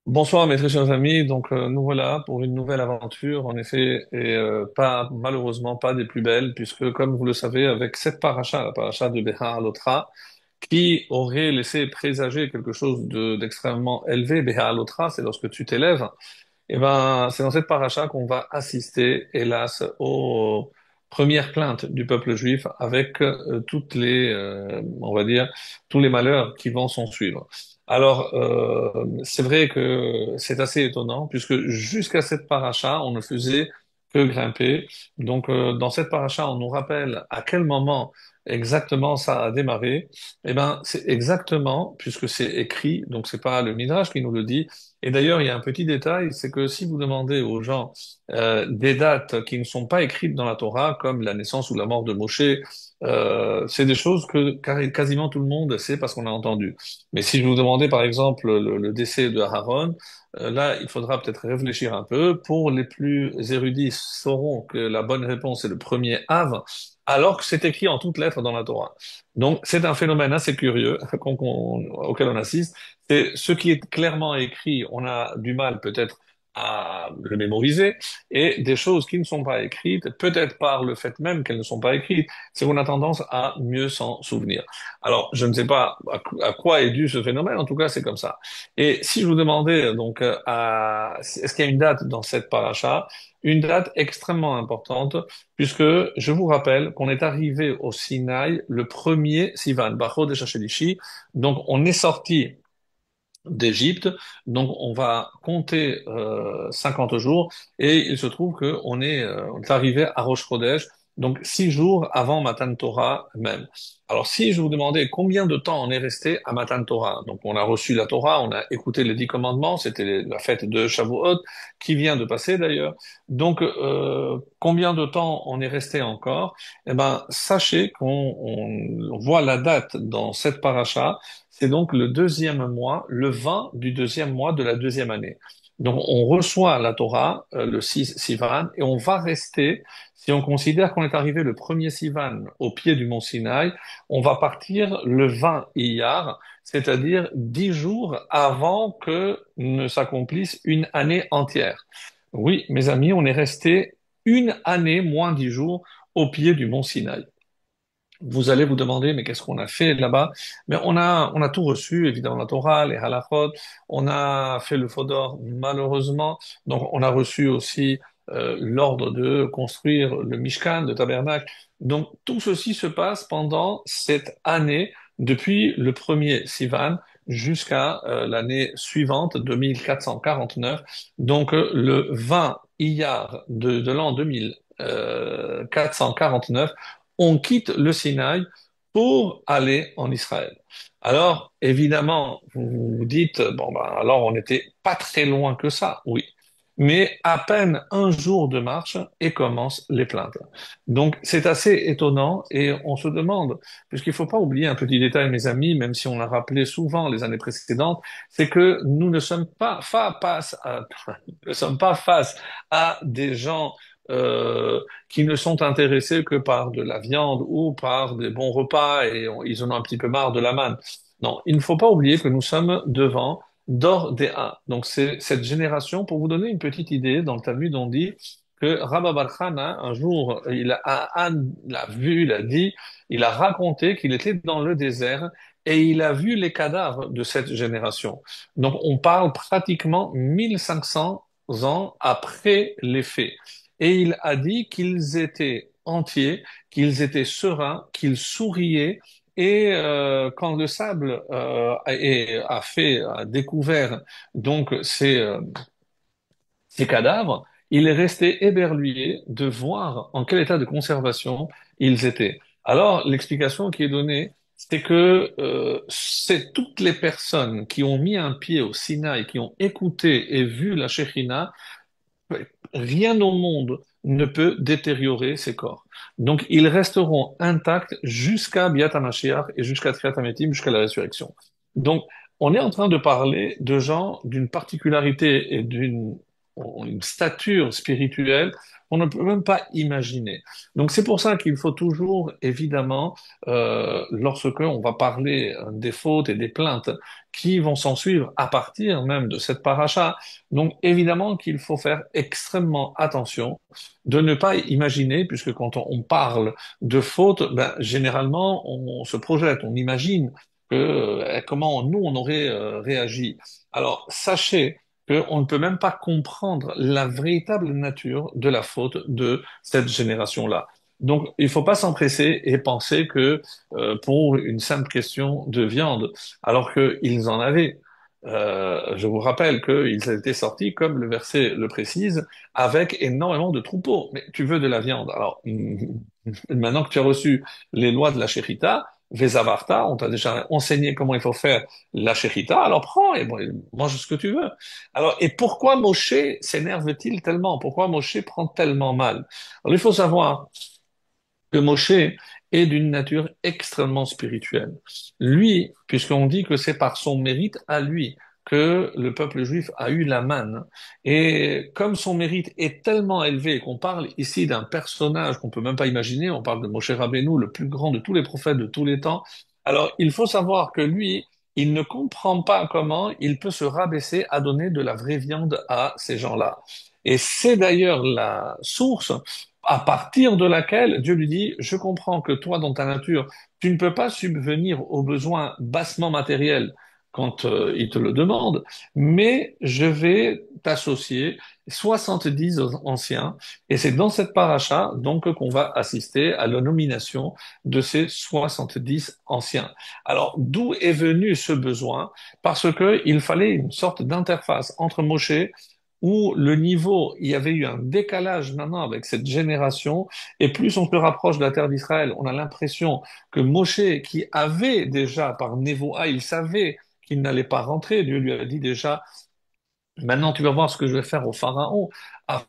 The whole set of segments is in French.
Bonsoir mes très chers amis, nous voilà pour une nouvelle aventure en effet et pas malheureusement pas des plus belles puisque comme vous le savez avec cette paracha, la paracha de Béha Alotra, qui aurait laissé présager quelque chose d'extrêmement élevé. Béha Alotra, c'est lorsque tu t'élèves, et ben c'est dans cette paracha qu'on va assister hélas aux premières plaintes du peuple juif avec toutes les on va dire tous les malheurs qui vont s'en suivre. Alors, c'est vrai que c'est assez étonnant, puisque jusqu'à cette paracha, on ne faisait que grimper. Dans cette paracha, on nous rappelle à quel moment exactement ça a démarré. Eh ben, c'est exactement, puisque c'est écrit, donc c'est pas le Midrash qui nous le dit. Et d'ailleurs, il y a un petit détail, c'est que si vous demandez aux gens des dates qui ne sont pas écrites dans la Torah, comme la naissance ou la mort de Moshe, c'est des choses que quasiment tout le monde sait parce qu'on a entendu. Mais si je vous demandais par exemple le décès de Aaron, là, il faudra peut-être réfléchir un peu. Pour les plus érudits, sauront que la bonne réponse est le premier Av, alors que c'est écrit en toutes lettres dans la Torah. Donc, c'est un phénomène assez curieux auquel on assiste. C'est ce qui est clairement écrit, on a du mal peut-être à le mémoriser, et des choses qui ne sont pas écrites, peut-être par le fait même qu'elles ne sont pas écrites, c'est qu'on a tendance à mieux s'en souvenir. Alors, je ne sais pas à quoi est dû ce phénomène, en tout cas, c'est comme ça. Et si je vous demandais, est-ce qu'il y a une date dans cette paracha? Une date extrêmement importante, puisque je vous rappelle qu'on est arrivé au Sinaï le premier Sivan, Bachor de Shachelishi. Donc, on est sorti d'Égypte. Donc, on va compter 50 jours et il se trouve on est arrivé à Rosh Chodesh, donc 6 jours avant Matan Torah même. Alors, si je vous demandais combien de temps on est resté à Matan Torah, donc on a reçu la Torah, on a écouté les 10 commandements, c'était la fête de Shavuot qui vient de passer d'ailleurs. Donc, combien de temps on est resté encore? Eh ben, sachez on voit la date dans cette paracha, c'est donc le deuxième mois, le 20 du deuxième mois de la deuxième année. Donc on reçoit la Torah, le 6 Sivan, et on va rester, si on considère qu'on est arrivé le premier Sivan au pied du mont Sinaï, on va partir le 20 Iyar, c'est-à-dire 10 jours avant que ne s'accomplisse une année entière. Oui, mes amis, on est resté une année moins 10 jours au pied du mont Sinaï. Vous allez vous demander, mais qu'est-ce qu'on a fait là-bas? Mais on a tout reçu, évidemment, la Torah, les halachot, on a fait le Fodor, malheureusement. Donc, on a reçu aussi l'ordre de construire le Mishkan, le tabernacle. Donc, tout ceci se passe pendant cette année, depuis le premier Sivan jusqu'à l'année suivante, 2449. Donc, le 20 Iyar de l'an 2449, on quitte le Sinaï pour aller en Israël. Alors, évidemment, vous vous dites, bon, ben, alors on n'était pas très loin que ça, oui. Mais à peine un jour de marche et commencent les plaintes. Donc, c'est assez étonnant et on se demande, puisqu'il faut pas oublier un petit détail, mes amis, même si on l'a rappelé souvent les années précédentes, c'est que nous ne sommes pas ne sommes pas face à des gens qui ne sont intéressés que par de la viande ou par des bons repas et ils en ont un petit peu marre de la manne. Non, il ne faut pas oublier que nous sommes devant Dor Déa. Donc c'est cette génération, pour vous donner une petite idée, dans le Talmud on dit que Rabba bar Chana, un jour, il a vu, il a dit, il a raconté qu'il était dans le désert et il a vu les cadavres de cette génération. Donc on parle pratiquement 1500 ans après les faits. Et il a dit qu'ils étaient entiers, qu'ils étaient sereins, qu'ils souriaient. Et quand le sable a découvert donc ces cadavres, il est resté éberlué de voir en quel état de conservation ils étaient. Alors l'explication qui est donnée, c'est que c'est toutes les personnes qui ont mis un pied au Sinaï, qui ont écouté et vu la Shekhinah, rien au monde ne peut détériorer ces corps. Donc, ils resteront intacts jusqu'à Biat HaMashiach et jusqu'à Triat HaMetim, jusqu'à la résurrection. Donc, on est en train de parler de gens d'une particularité et d'une ont une stature spirituelle qu'on ne peut même pas imaginer. Donc c'est pour ça qu'il faut toujours, évidemment, lorsque on va parler des fautes et des plaintes qui vont s'en suivre à partir même de cette paracha, donc évidemment qu'il faut faire extrêmement attention de ne pas imaginer, puisque quand on parle de fautes, ben, généralement on se projette, on imagine que comment nous on aurait réagi. Alors sachez qu'on ne peut même pas comprendre la véritable nature de la faute de cette génération-là. Donc, il ne faut pas s'empresser et penser que pour une simple question de viande, alors qu'ils en avaient. Je vous rappelle qu'ils étaient sortis, comme le verset le précise, avec énormément de troupeaux. Mais tu veux de la viande. Alors, maintenant que tu as reçu les lois de la Shechita, Vezavarta, on t'a déjà enseigné comment il faut faire la Shechita, alors prends et bon, mange ce que tu veux. Alors, et pourquoi Moshe s'énerve-t-il tellement? Pourquoi Moshe prend tellement mal? Alors, il faut savoir que Moshe est d'une nature extrêmement spirituelle. Lui, puisqu'on dit que c'est par son mérite à lui que le peuple juif a eu la manne, et comme son mérite est tellement élevé qu'on parle ici d'un personnage qu'on peut même pas imaginer, on parle de Moshe Rabbeinu, le plus grand de tous les prophètes de tous les temps, alors il faut savoir que lui, il ne comprend pas comment il peut se rabaisser à donner de la vraie viande à ces gens-là. Et c'est d'ailleurs la source à partir de laquelle Dieu lui dit, je comprends que toi, dans ta nature, tu ne peux pas subvenir aux besoins bassement matériels quand il te le demande, mais je vais t'associer 70 anciens, et c'est dans cette paracha donc qu'on va assister à la nomination de ces 70 anciens. Alors, d'où est venu ce besoin? Parce que il fallait une sorte d'interface entre Moshe où le niveau, il y avait eu un décalage maintenant avec cette génération, et plus on se rapproche de la terre d'Israël, on a l'impression que Moshe, qui avait déjà par Nevoa, il savait qu'il n'allait pas rentrer, Dieu lui a dit déjà, maintenant, tu vas voir ce que je vais faire au Pharaon. À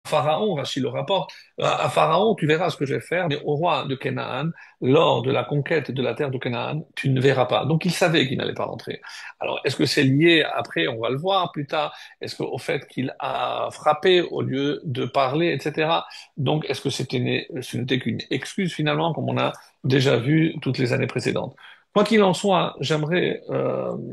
Pharaon, Rachid le rapporte, à Pharaon, tu verras ce que je vais faire, mais au roi de Canaan, lors de la conquête de la terre de Canaan, tu ne verras pas. Donc, il savait qu'il n'allait pas rentrer. Alors, est-ce que c'est lié, après, on va le voir plus tard, est-ce qu'au fait qu'il a frappé au lieu de parler, etc. Donc, est-ce que ce n'était qu'une excuse finalement, comme on a déjà vu toutes les années précédentes? Quoi qu'il en soit, j'aimerais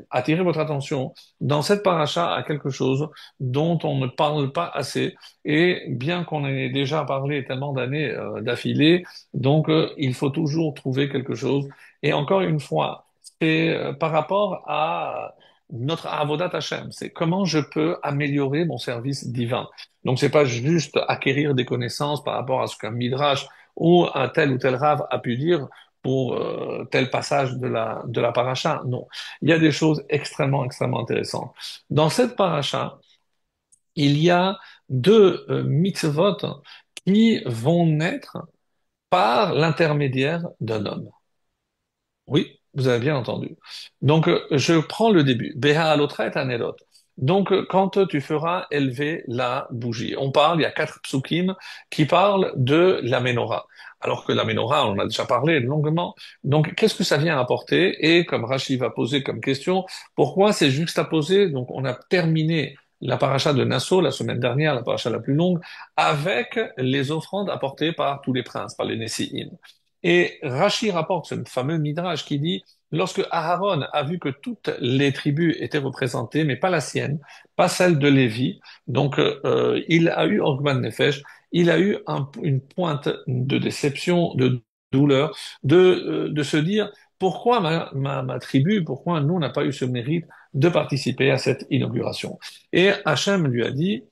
attirer votre attention dans cette paracha à quelque chose dont on ne parle pas assez, et bien qu'on en ait déjà parlé tellement d'années d'affilée, donc il faut toujours trouver quelque chose. Et encore une fois, c'est par rapport à notre avodat Hashem, c'est comment je peux améliorer mon service divin. Donc c'est pas juste acquérir des connaissances par rapport à ce qu'un midrash ou un tel ou tel rave a pu dire pour tel passage de la paracha. Non, il y a des choses extrêmement, extrêmement intéressantes. Dans cette paracha, il y a deux mitzvot qui vont naître par l'intermédiaire d'un homme. Oui, vous avez bien entendu. Donc, je prends le début. Beha alotret anerot. Donc, quand tu feras élever la bougie. On parle, il y a quatre psukim qui parlent de la menorah. Alors que la menorah, on en a déjà parlé longuement. Donc, qu'est-ce que ça vient apporter? Et comme Rachid va poser comme question, pourquoi c'est juxtaposé? Donc, on a terminé la paracha de Nassau la semaine dernière, la paracha la plus longue, avec les offrandes apportées par tous les princes, par les Nessi'im. Et Rashi rapporte ce fameux midrash qui dit, lorsque Aaron a vu que toutes les tribus étaient représentées, mais pas la sienne, pas celle de Lévi, donc il a eu Ogman Nefesh, il a eu une pointe de déception, de douleur, de se dire, pourquoi ma tribu, pourquoi nous, on n'a pas eu ce mérite de participer à cette inauguration? Et Hachem lui a dit,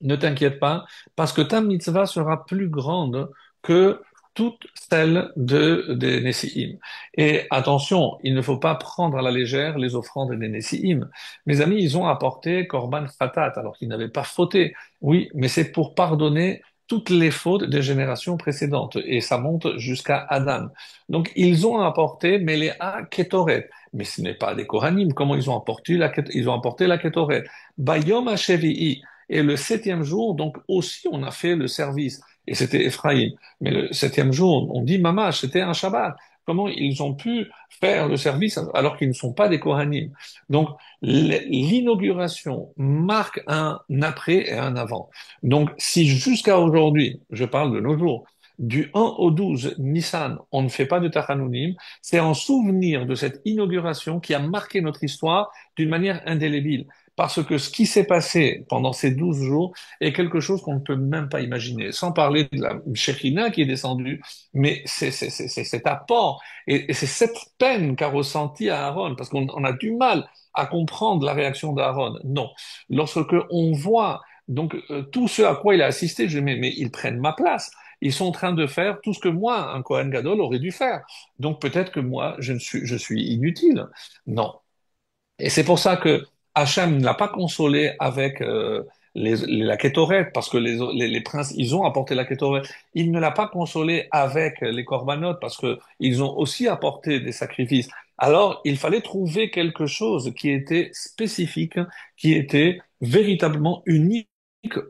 ne t'inquiète pas, parce que ta mitzvah sera plus grande que toutes celles des Nessi'im. Et attention, il ne faut pas prendre à la légère les offrandes des Nessi'im. Mes amis, ils ont apporté Korban Khatat, alors qu'ils n'avaient pas fauté. Oui, mais c'est pour pardonner toutes les fautes des générations précédentes. Et ça monte jusqu'à Adam. Donc, ils ont apporté Meléa Ketoret. Mais ce n'est pas des Kohanim. Comment ils ont apporté la Ketoret? Bayom HaShevi'i. Et le septième jour, donc aussi, on a fait le service. Et c'était Ephraïm. Mais le septième jour, on dit Mamash, c'était un Shabbat. comment ils ont pu faire le service alors qu'ils ne sont pas des Kohanim. Donc, l'inauguration marque un après et un avant. Donc, si jusqu'à aujourd'hui, je parle de nos jours, du 1 au 12 Nissan, on ne fait pas de Tachanounim, c'est en souvenir de cette inauguration qui a marqué notre histoire d'une manière indélébile. Parce que ce qui s'est passé pendant ces 12 jours est quelque chose qu'on ne peut même pas imaginer. Sans parler de la Shekhina qui est descendue, mais c'est cet apport et c'est cette peine qu'a ressenti Aaron, parce qu'on a du mal à comprendre la réaction d'Aaron. Non. Lorsque on voit donc tout ce à quoi il a assisté, je dis, mais ils prennent ma place. Ils sont en train de faire tout ce que moi, un Kohen Gadol, aurait dû faire. Donc peut-être que moi, je suis inutile. Non. Et c'est pour ça que Hachem ne l'a pas consolé avec la Kétorette, parce que les princes, ils ont apporté la Kétorette. Il ne l'a pas consolé avec les Korbanot, parce que ils ont aussi apporté des sacrifices. Alors, il fallait trouver quelque chose qui était spécifique, qui était véritablement unique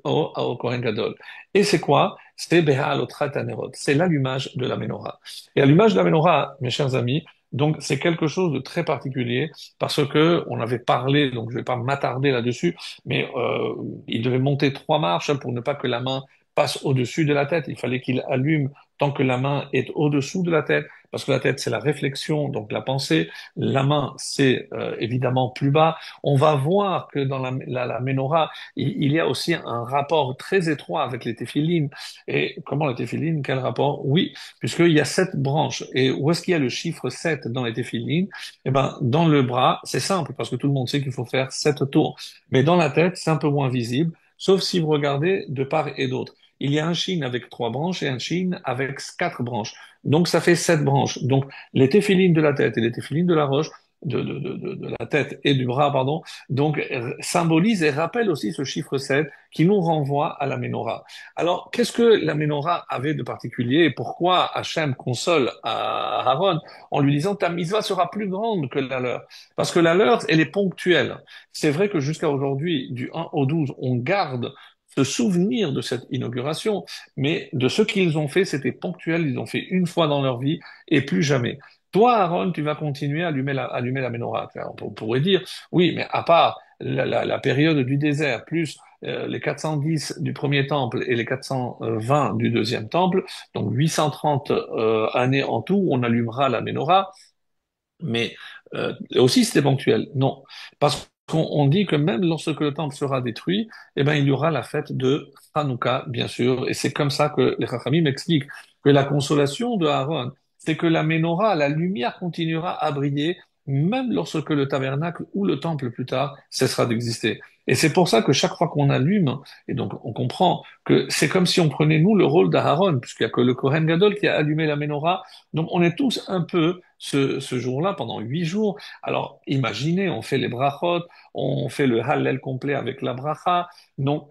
au Kohen Gadol. Et c'est quoi? C'est Be'alotrat Hanerot. C'est l'allumage de la menorah. Et l'allumage de la menorah, mes chers amis, donc c'est quelque chose de très particulier parce que on avait parlé, donc je vais pas m'attarder là-dessus, mais il devait monter 3 marches pour ne pas que la main passe au-dessus de la tête. Il fallait qu'il allume tant que la main est au-dessous de la tête, parce que la tête c'est la réflexion, donc la pensée. La main c'est évidemment plus bas. On va voir que dans la menorah, il y a aussi un rapport très étroit avec les téphilines. Et comment les téphilines? Quel rapport? Oui, puisqu'il y a 7 branches. Et où est-ce qu'il y a le chiffre 7 dans les téphilines? Eh ben, dans le bras, c'est simple, parce que tout le monde sait qu'il faut faire 7 tours. Mais dans la tête, c'est un peu moins visible, sauf si vous regardez de part et d'autre. Il y a un chine avec 3 branches et un chine avec 4 branches. Donc, ça fait 7 branches. Donc, les téphilines de la tête et les téphilines de la roche, de la tête et du bras, pardon, donc, symbolisent et rappellent aussi ce chiffre 7 qui nous renvoie à la menorah. Alors, qu'est-ce que la menorah avait de particulier et pourquoi Hachem console à Aaron en lui disant ta mitzvah sera plus grande que la leur? Parce que la leur, elle est ponctuelle. C'est vrai que jusqu'à aujourd'hui, du 1 au 12, on garde ce souvenir de cette inauguration, mais de ce qu'ils ont fait, c'était ponctuel, ils ont fait une fois dans leur vie et plus jamais. Toi, Aaron, tu vas continuer à allumer la menorah. On pourrait dire, oui, mais à part la période du désert, plus les 410 du premier temple et les 420 du deuxième temple, donc 830 années en tout, on allumera la menorah, mais aussi c'était ponctuel. Non, parce qu'on dit que même lorsque le temple sera détruit, eh ben, il y aura la fête de Hanouka, bien sûr, et c'est comme ça que les Chachamim expliquent que la consolation de Aaron, c'est que la menorah, la lumière continuera à briller, même lorsque le tabernacle ou le temple plus tard cessera d'exister. Et c'est pour ça que chaque fois qu'on allume, et donc on comprend que c'est comme si on prenait nous le rôle d'Aaron, puisqu'il n'y a que le Kohen Gadol qui a allumé la menorah, donc on est tous un peu ce jour-là pendant 8 jours. Alors imaginez, on fait les brachot, on fait le Hallel complet avec la bracha. Donc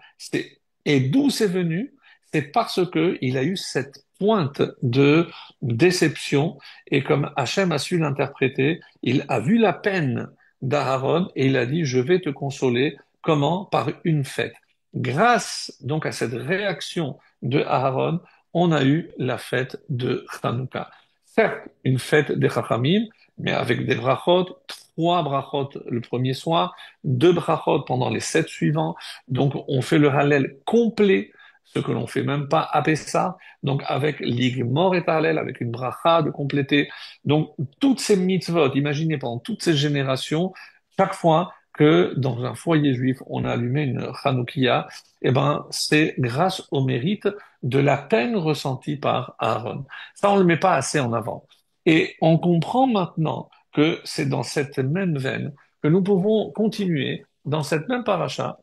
et d'où c'est venu? C'est parce que il a eu cette pointe de déception et comme Hachem a su l'interpréter, il a vu la peine d'Aaron et il a dit je vais te consoler. Comment? Par une fête. Grâce donc à cette réaction de Aaron, on a eu la fête de Hanouka. Certes, une fête des Chachamim, mais avec des brachot, 3 brachot le premier soir, 2 brachot pendant les 7 suivants. Donc, on fait le Hallel complet, ce que l'on fait même pas à Pessah. Donc, avec l'Igmor et Hallel, avec une bracha de compléter. Donc, toutes ces mitzvot, imaginez pendant toutes ces générations, chaque fois que dans un foyer juif, on a allumé une Hanoukia, eh ben, c'est grâce au mérite de la peine ressentie par Aaron. Ça, on ne le met pas assez en avant. Et on comprend maintenant que c'est dans cette même veine que nous pouvons continuer dans cette même paracha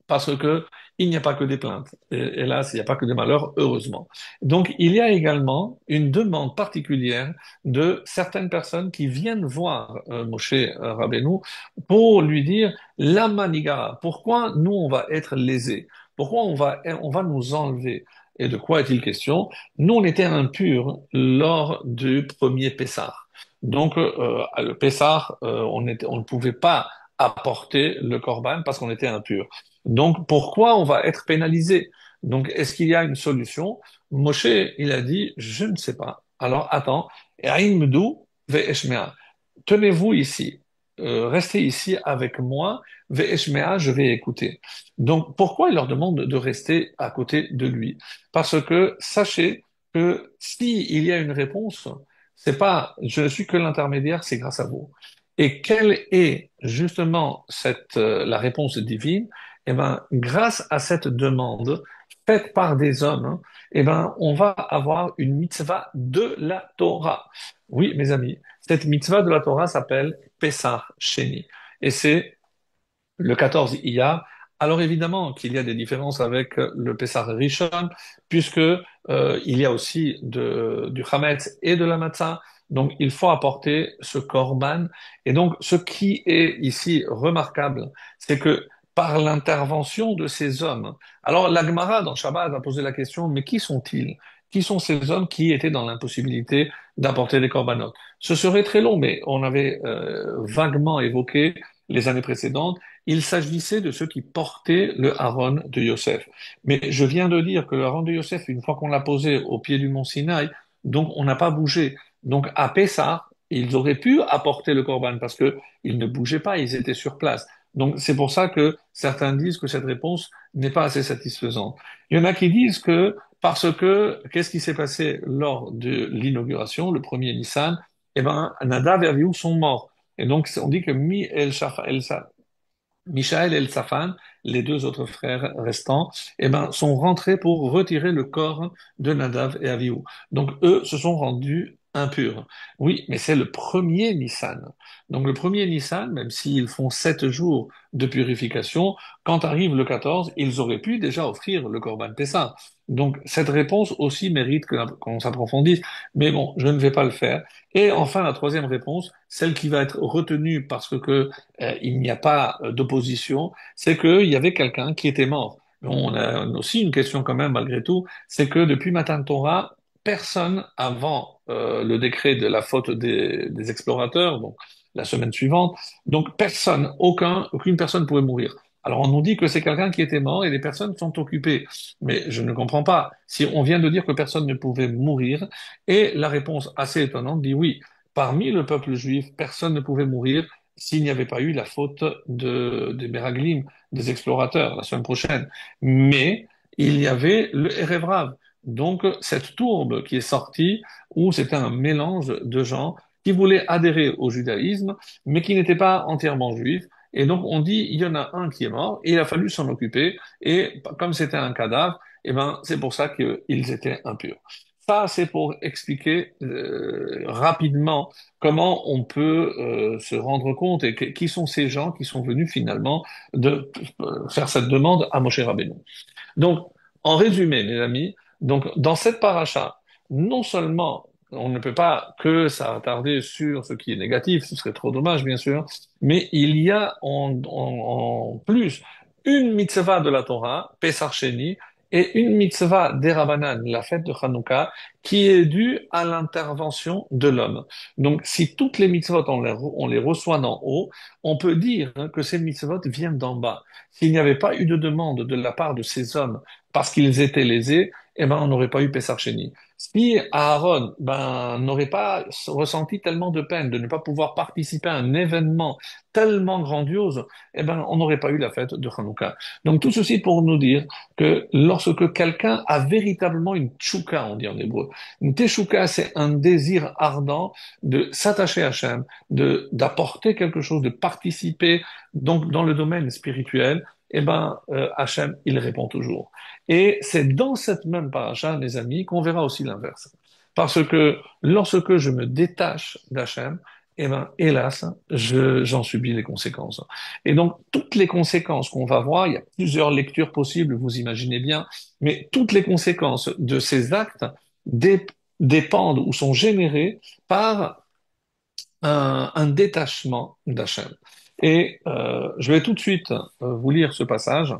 parce que il n'y a pas que des plaintes. Et, hélas, il n'y a pas que des malheurs, heureusement. Donc, il y a également une demande particulière de certaines personnes qui viennent voir Moshe Rabbeinu pour lui dire la maniga. Pourquoi nous on va être lésés? Pourquoi on va nous enlever? Et de quoi est-il question? Nous, on était impurs lors du premier Pessah. Donc, le Pessah, on ne pouvait pas apporter le korban parce qu'on était impur. Donc, pourquoi on va être pénalisé? Donc, est-ce qu'il y a une solution? Moshe, il a dit, je ne sais pas. Alors, attends, Et Aïmdou ve'eshmea. Tenez-vous ici, restez ici avec moi, ve'eshmea, je vais écouter. Donc, pourquoi il leur demande de rester à côté de lui? Parce que sachez que si il y a une réponse, c'est pas, je ne suis que l'intermédiaire, c'est grâce à vous. Et quelle est justement la réponse divine? Eh ben, grâce à cette demande faite par des hommes, hein, eh ben, on va avoir une mitzvah de la Torah. Oui, mes amis, cette mitzvah de la Torah s'appelle Pessah Sheni. Et c'est le 14 Iyar. Alors évidemment qu'il y a des différences avec le Pessah Rishon, puisque il y a aussi du Hametz et de la Matzah. Donc il faut apporter ce korban. Et donc ce qui est ici remarquable, c'est que par l'intervention de ces hommes, alors la Gemara dans Shabbat a posé la question, mais qui sont-ils? Qui sont ces hommes qui étaient dans l'impossibilité d'apporter des korbanot? Ce serait très long, mais on avait vaguement évoqué les années précédentes. Il s'agissait de ceux qui portaient le Haron de Yosef. Mais je viens de dire que le Haron de Yosef, une fois qu'on l'a posé au pied du mont Sinaï, donc on n'a pas bougé. Donc à Pessah, ils auraient pu apporter le Corban parce que ils ne bougeaient pas, ils étaient sur place. Donc c'est pour ça que certains disent que cette réponse n'est pas assez satisfaisante. Il y en a qui disent que parce que qu'est-ce qui s'est passé lors de l'inauguration, le premier Nissan? Eh ben, Nadav et Avihu sont morts. Et donc, on dit que Michaël et Eltsaphan, les deux autres frères restants, eh ben, sont rentrés pour retirer le corps de Nadav et Avihu. Donc, eux se sont rendus impurs. Oui, mais c'est le premier Nissan. Donc, le premier Nissan, même s'ils font 7 jours de purification, quand arrive le 14, ils auraient pu déjà offrir le Corban Pessah. Donc, cette réponse aussi mérite qu'on s'approfondisse. Mais bon, je ne vais pas le faire. Et enfin, la troisième réponse, celle qui va être retenue parce que il n'y a pas d'opposition, c'est qu'il y avait quelqu'un qui était mort. On a aussi une question quand même malgré tout, c'est que depuis Matan Torah, personne avant le décret de la faute des explorateurs, donc la semaine suivante, donc personne, aucune personne pouvait mourir. Alors on nous dit que c'est quelqu'un qui était mort et les personnes sont occupées. Mais je ne comprends pas. Si on vient de dire que personne ne pouvait mourir, et la réponse assez étonnante dit oui, parmi le peuple juif, personne ne pouvait mourir s'il n'y avait pas eu la faute des Meraglim, des explorateurs, la semaine prochaine. Mais il y avait le Erev Rav, donc cette tourbe qui est sortie, où c'était un mélange de gens qui voulaient adhérer au judaïsme, mais qui n'étaient pas entièrement juifs. Et donc on dit, il y en a un qui est mort, et il a fallu s'en occuper, et comme c'était un cadavre, eh ben, c'est pour ça qu'ils étaient impurs. Ça, c'est pour expliquer rapidement comment on peut se rendre compte et qui sont ces gens qui sont venus finalement de faire cette demande à Moshe Rabbeinu. Donc, en résumé, mes amis, donc dans cette paracha, non seulement on ne peut pas que s'attarder sur ce qui est négatif, ce serait trop dommage, bien sûr, mais il y a en plus une mitzvah de la Torah, Pesach Sheni, et une mitzvah d'Erabanan, la fête de Hanouka, qui est due à l'intervention de l'homme. Donc, si toutes les mitzvot, on les reçoit d'en haut, on peut dire hein, que ces mitzvot viennent d'en bas. S'il n'y avait pas eu de demande de la part de ces hommes parce qu'ils étaient lésés, eh ben, on n'aurait pas eu Pessar Sheni. Si Aaron n'aurait pas ressenti tellement de peine de ne pas pouvoir participer à un événement tellement grandiose, eh ben, on n'aurait pas eu la fête de Hanouka. Donc tout ceci pour nous dire que lorsque quelqu'un a véritablement une tchouka, on dit en hébreu, une teshuka, c'est un désir ardent de s'attacher à Hachem, d'apporter quelque chose, de participer donc dans le domaine spirituel, eh ben, Hachem, il répond toujours. Et c'est dans cette même paracha, mes amis, qu'on verra aussi l'inverse. Parce que lorsque je me détache d'Hachem, eh ben, hélas, j'en subis les conséquences. Et donc, toutes les conséquences qu'on va voir, il y a plusieurs lectures possibles, vous imaginez bien, mais toutes les conséquences de ces actes dépendent ou sont générées par un détachement d'Hachem. Et je vais tout de suite vous lire ce passage.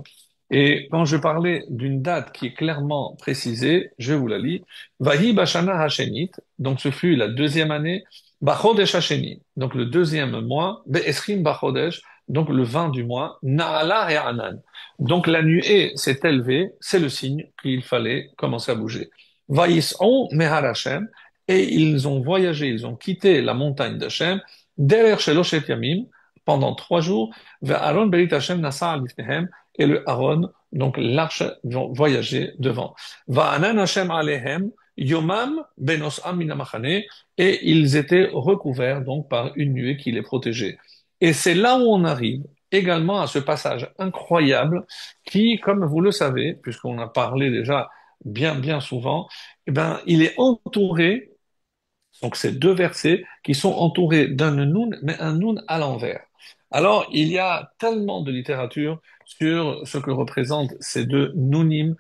Et quand je parlais d'une date qui est clairement précisée, je vous la lis. Vahi Bashana Hashenit, donc ce fut la deuxième année, Bachodesh Hasheni, donc le deuxième mois, Be'esrim Bachodesh, donc le 20 du mois, Naala et Anan. Donc la nuée s'est élevée, c'est le signe qu'il fallait commencer à bouger. Vayis'on Mehar Hashem, et ils ont voyagé, ils ont quitté la montagne d'Hachem, derrière Sheloshet Yamim, pendant 3 jours, vers Aaron Berit Hashem Nasa Alifnehem, et le Aaron, donc l'arche, vont voyager devant. Va'anan Hashem Alehem, Yomam Benos Aminamachane, et ils étaient recouverts donc par une nuée qui les protégeait. Et c'est là où on arrive également à ce passage incroyable qui, comme vous le savez, puisqu'on a parlé déjà bien souvent, eh ben, il est entouré, donc ces deux versets qui sont entourés d'un noun, mais un noun à l'envers. Alors, il y a tellement de littérature sur ce que représentent ces deux nounim,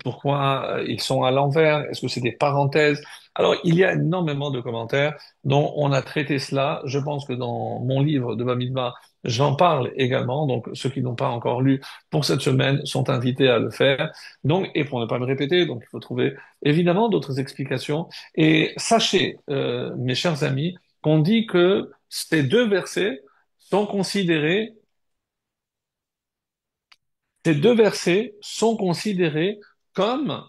pourquoi ils sont à l'envers, est-ce que c'est des parenthèses? Alors, il y a énormément de commentaires dont on a traité cela. Je pense que dans mon livre de Bamidbar, j'en parle également. Donc, ceux qui n'ont pas encore lu pour cette semaine sont invités à le faire. Donc, et pour ne pas me répéter, donc il faut trouver évidemment d'autres explications. Et sachez, mes chers amis, qu'on dit que ces deux versets sont considérés, ces deux versets sont considérés comme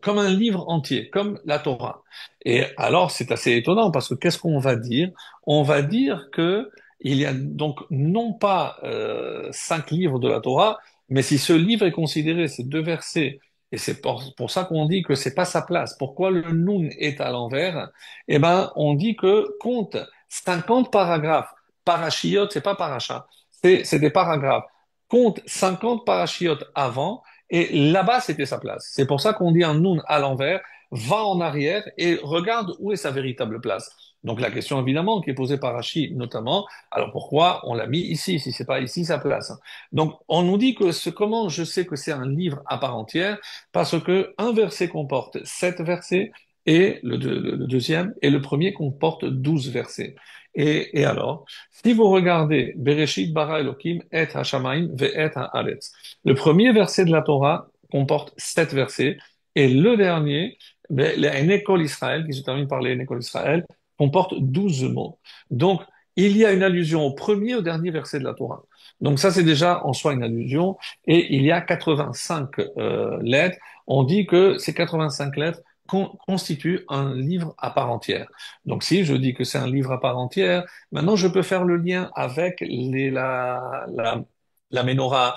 comme un livre entier, comme la Torah. Et alors, c'est assez étonnant parce que qu'est-ce qu'on va dire? On va dire que il y a donc non pas 5 livres de la Torah, mais si ce livre est considéré, ces deux versets, et c'est pour ça qu'on dit que c'est pas sa place. Pourquoi le Nun est à l'envers? Eh ben, on dit que compte 50 paragraphes. Parashiot, c'est pas paracha, c'est des paragraphes. Compte 50 parachiotes avant, et là-bas, c'était sa place. C'est pour ça qu'on dit un Nun à l'envers, va en arrière et regarde où est sa véritable place. Donc la question évidemment qui est posée par Rachid notamment, alors pourquoi on l'a mis ici si c'est pas ici sa place? Donc on nous dit que comment je sais que c'est un livre à part entière parce que un verset comporte 7 versets et le deuxième et le premier comporte 12 versets. Et alors, si vous regardez Bereshit bara Elohim et Hashamayim ve'et haaretz, le premier verset de la Torah comporte 7 versets et le dernier, l'École Israël, qui se termine par l'École Israël, comporte 12 mots. Donc, il y a une allusion au premier et au dernier verset de la Torah. Donc ça, c'est déjà en soi une allusion. Et il y a 85 lettres. On dit que ces 85 lettres constituent un livre à part entière. Donc si je dis que c'est un livre à part entière, maintenant je peux faire le lien avec la Ménorah,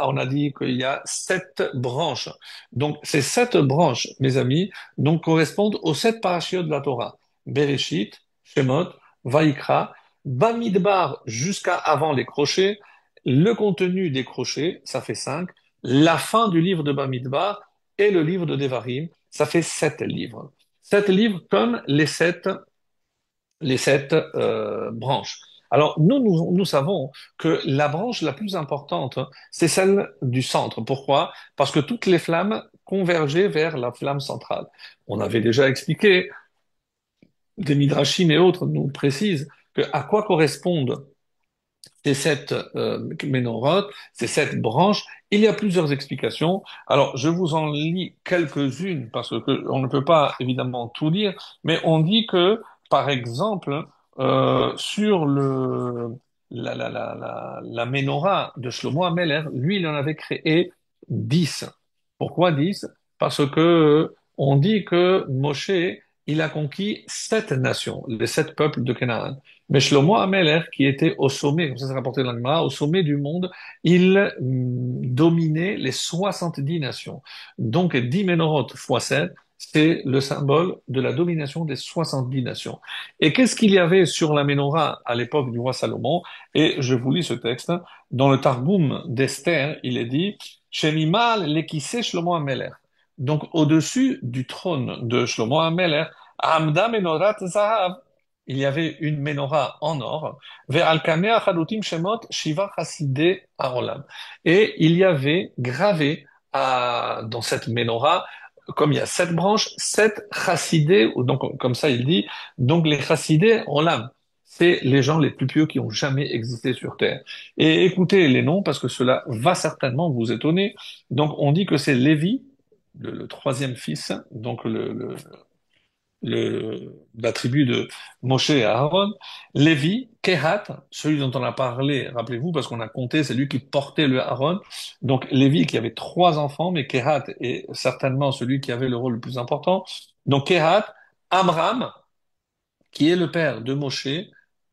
on a dit qu'il y a 7 branches. Donc ces 7 branches, mes amis, donc correspondent aux 7 parashiot de la Torah. Bereshit, Shemot, Vaikra, Bamidbar jusqu'à avant les crochets, le contenu des crochets, ça fait 5, la fin du livre de Bamidbar et le livre de Devarim, ça fait 7 livres. 7 livres comme les sept branches. Alors, nous savons que la branche la plus importante, c'est celle du centre. Pourquoi? Parce que toutes les flammes convergeaient vers la flamme centrale. On avait déjà expliqué, des Midrashim et autres nous précisent que à quoi correspondent ces 7 ménorotes, ces 7 branches. Il y a plusieurs explications. Alors, je vous en lis quelques-unes parce que on ne peut pas évidemment tout lire, mais on dit que, par exemple, sur la ménorah de Shlomo HaMelech, lui, il en avait créé 10. Pourquoi 10? Parce que on dit que Moshe, il a conquis 7 nations, les 7 peuples de Canaan. Mais Shlomo HaMelech, qui était au sommet, comme ça c'est rapporté dans le Gemara, au sommet du monde, il dominait les 70 nations. Donc 10 ménorotes fois 7, c'est le symbole de la domination des 70 nations. Et qu'est-ce qu'il y avait sur la ménorah à l'époque du roi Salomon? Et je vous lis ce texte. Dans le Targum d'Esther, il est dit, Shemimal lekissé Shlomo HaMelech. Donc au-dessus du trône de Shlomo HaMelech, Amda menorat zahav, il y avait une menorah en or, Ve'al chalutim shemot shiva chasidei haolam. Et il y avait gravé dans cette menorah, comme il y a 7 branches, 7 chassidés, ou donc comme ça il dit, donc les chassidei olam, c'est les gens les plus pieux qui ont jamais existé sur Terre. Et écoutez les noms parce que cela va certainement vous étonner. Donc on dit que c'est Lévi, le troisième fils, donc la tribu de Moshe et Aaron, Lévi, Kehat, celui dont on a parlé, rappelez-vous, parce qu'on a compté, c'est lui qui portait le Aaron. Donc Lévi qui avait 3 enfants, mais Kehat est certainement celui qui avait le rôle le plus important. Donc Kehat, Amram, qui est le père de Moshe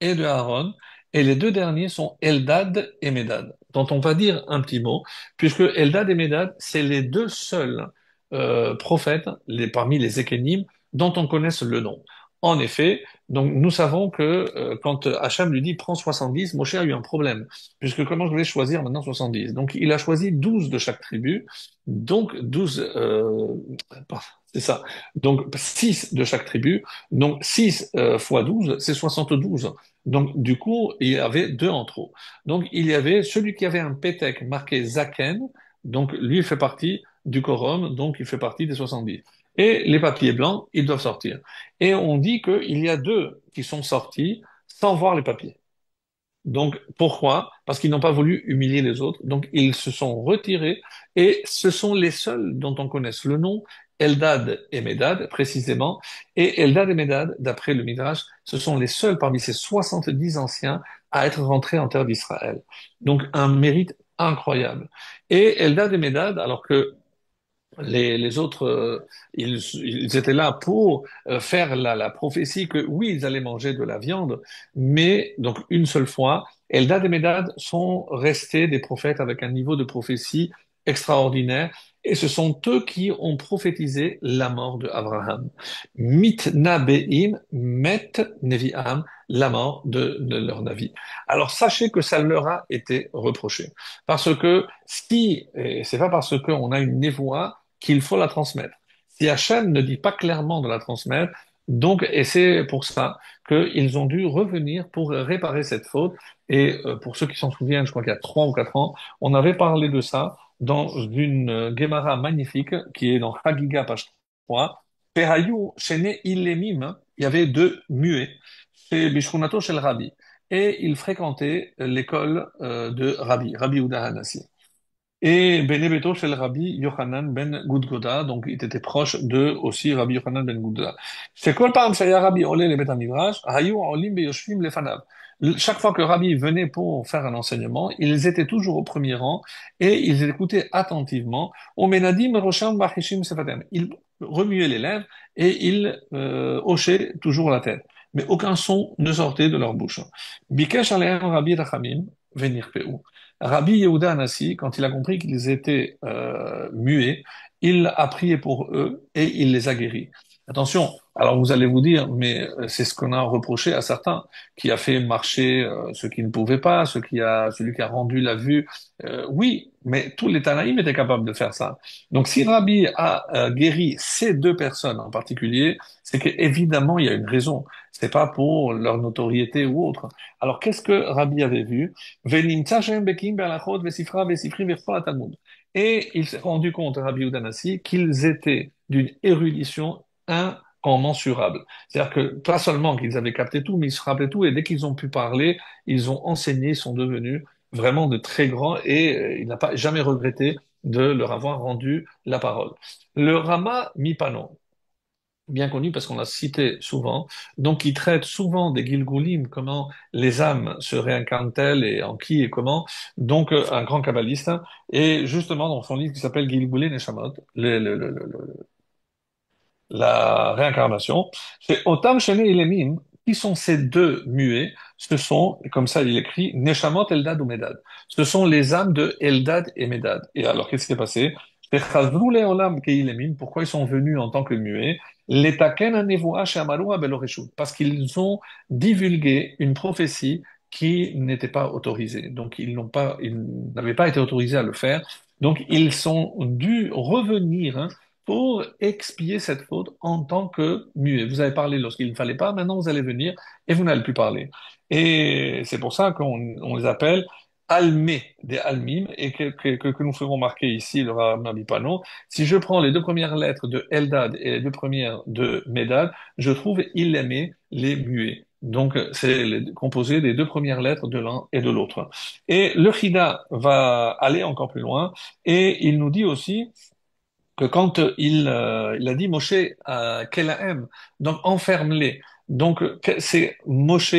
et de Aaron, et les deux derniers sont Eldad et Médad, dont on va dire un petit mot, puisque Eldad et Médad, c'est les deux seuls prophètes parmi les Ékénim dont on connaisse le nom. En effet, donc nous savons que quand Hacham lui dit prends 70, Moshe a eu un problème, puisque comment je vais choisir maintenant 70? Donc il a choisi 12 de chaque tribu, donc 12, c'est ça, donc 6 de chaque tribu, donc 6 fois 12, c'est 72. Donc du coup, il y avait deux en trop. Donc il y avait celui qui avait un pétec marqué Zaken, donc lui il fait partie du quorum, donc il fait partie des 70. Et les papiers blancs, ils doivent sortir. Et on dit qu'il y a deux qui sont sortis sans voir les papiers. Donc, pourquoi? Parce qu'ils n'ont pas voulu humilier les autres. Donc, ils se sont retirés et ce sont les seuls dont on connaisse le nom, Eldad et Médad, précisément. Et Eldad et Médad, d'après le Midrash, ce sont les seuls parmi ces 70 anciens à être rentrés en terre d'Israël. Donc, un mérite incroyable. Et Eldad et Médad, alors que les autres, ils étaient là pour faire la prophétie que oui, ils allaient manger de la viande, mais donc une seule fois, Eldad et Médad sont restés des prophètes avec un niveau de prophétie extraordinaire, et ce sont eux qui ont prophétisé la mort de Abraham. Mit nabeim met nevi'am, la mort de leur navi. Alors sachez que ça leur a été reproché, parce que si, et c'est pas parce qu'on a une névoie qu'il faut la transmettre. Si Hachem ne dit pas clairement de la transmettre, donc, et c'est pour ça qu'ils ont dû revenir pour réparer cette faute. Et pour ceux qui s'en souviennent, je crois qu'il y a 3 ou 4 ans, on avait parlé de ça dans une Gemara magnifique qui est dans Chagiga, page 3. Pehayu, Shene Ilemim, hein, il y avait deux muets chez Bishrunato chez le Rabbi. Et ils fréquentaient l'école de Rabbi Uda Hanassi. Et Benebeto chez le Rabbi Yochanan ben Gudgoda, donc il était proche de aussi Rabbi Yochanan ben Gudgoda. C'est quoi le parle, c'est Rabbi Olé le Bet Midrash, Hayu Olim Beyoshvim Lefanav. Chaque fois que Rabbi venait pour faire un enseignement, ils étaient toujours au premier rang et ils écoutaient attentivement. Omenadim Rosham Bachishim Sefatem. Ils remuaient les lèvres et ils hochaient toujours la tête. Mais aucun son ne sortait de leur bouche. Bikesh Aleem Rabbi Rachamim venir Rabbi Yehuda Anassi, quand il a compris qu'ils étaient muets, il a prié pour eux et il les a guéris. Attention, alors vous allez vous dire, mais c'est ce qu'on a reproché à certains, qui a fait marcher ceux qui ne pouvaient pas, celui qui a rendu la vue. Oui, mais tous les Tanaïm étaient capables de faire ça. Donc si Rabbi a guéri ces deux personnes en particulier, c'est qu'évidemment il y a une raison. C'est pas pour leur notoriété ou autre. Alors qu'est-ce que Rabbi avait vu? ונמצא שהם בקיאים בהלכות וספרה וספרים וכל התלמוד. Et il s'est rendu compte, Rabbi Udanassi, qu'ils étaient d'une érudition incommensurable. C'est-à-dire que pas seulement qu'ils avaient capté tout, mais ils se rappelaient tout, et dès qu'ils ont pu parler, ils ont enseigné, ils sont devenus vraiment de très grands, et il n'a pas jamais regretté de leur avoir rendu la parole. Le Rama Mipano, bien connu parce qu'on l'a cité souvent. Donc, il traite souvent des Gilgulim, comment les âmes se réincarnent-elles et en qui et comment. Donc, un grand kabbaliste. Et justement, dans son livre qui s'appelle Gilgulé Neshamot, la réincarnation, c'est Otam Shene Ilemim, qui sont ces deux muets, ce sont, et comme ça il écrit, Neshamot Eldad ou Medad. Ce sont les âmes de Eldad et Medad. Et alors, qu'est-ce qui s'est passé? Chazru le'olam keilemim, pourquoi ils sont venus en tant que muets? Letaken hanevoa she'amaru abeloreshut, parce qu'ils ont divulgué une prophétie qui n'était pas autorisée. Donc, ils n'avaient pas été autorisés à le faire. Donc, ils sont dû revenir, hein, pour expier cette faute en tant que muet. Vous avez parlé lorsqu'il ne fallait pas, maintenant vous allez venir et vous n'allez plus parler. Et c'est pour ça qu'on les appelle almés, des almim, et que nous ferons marquer ici le Rabbi Pano. Si je prends les deux premières lettres de Eldad et les deux premières de Medad, je trouve Ilémé, les muets. Donc, c'est composé des deux premières lettres de l'un et de l'autre. Et le Chida va aller encore plus loin, et il nous dit aussi que quand il a dit Moshe à Kelahem, donc enferme-les. Donc c'est Moshe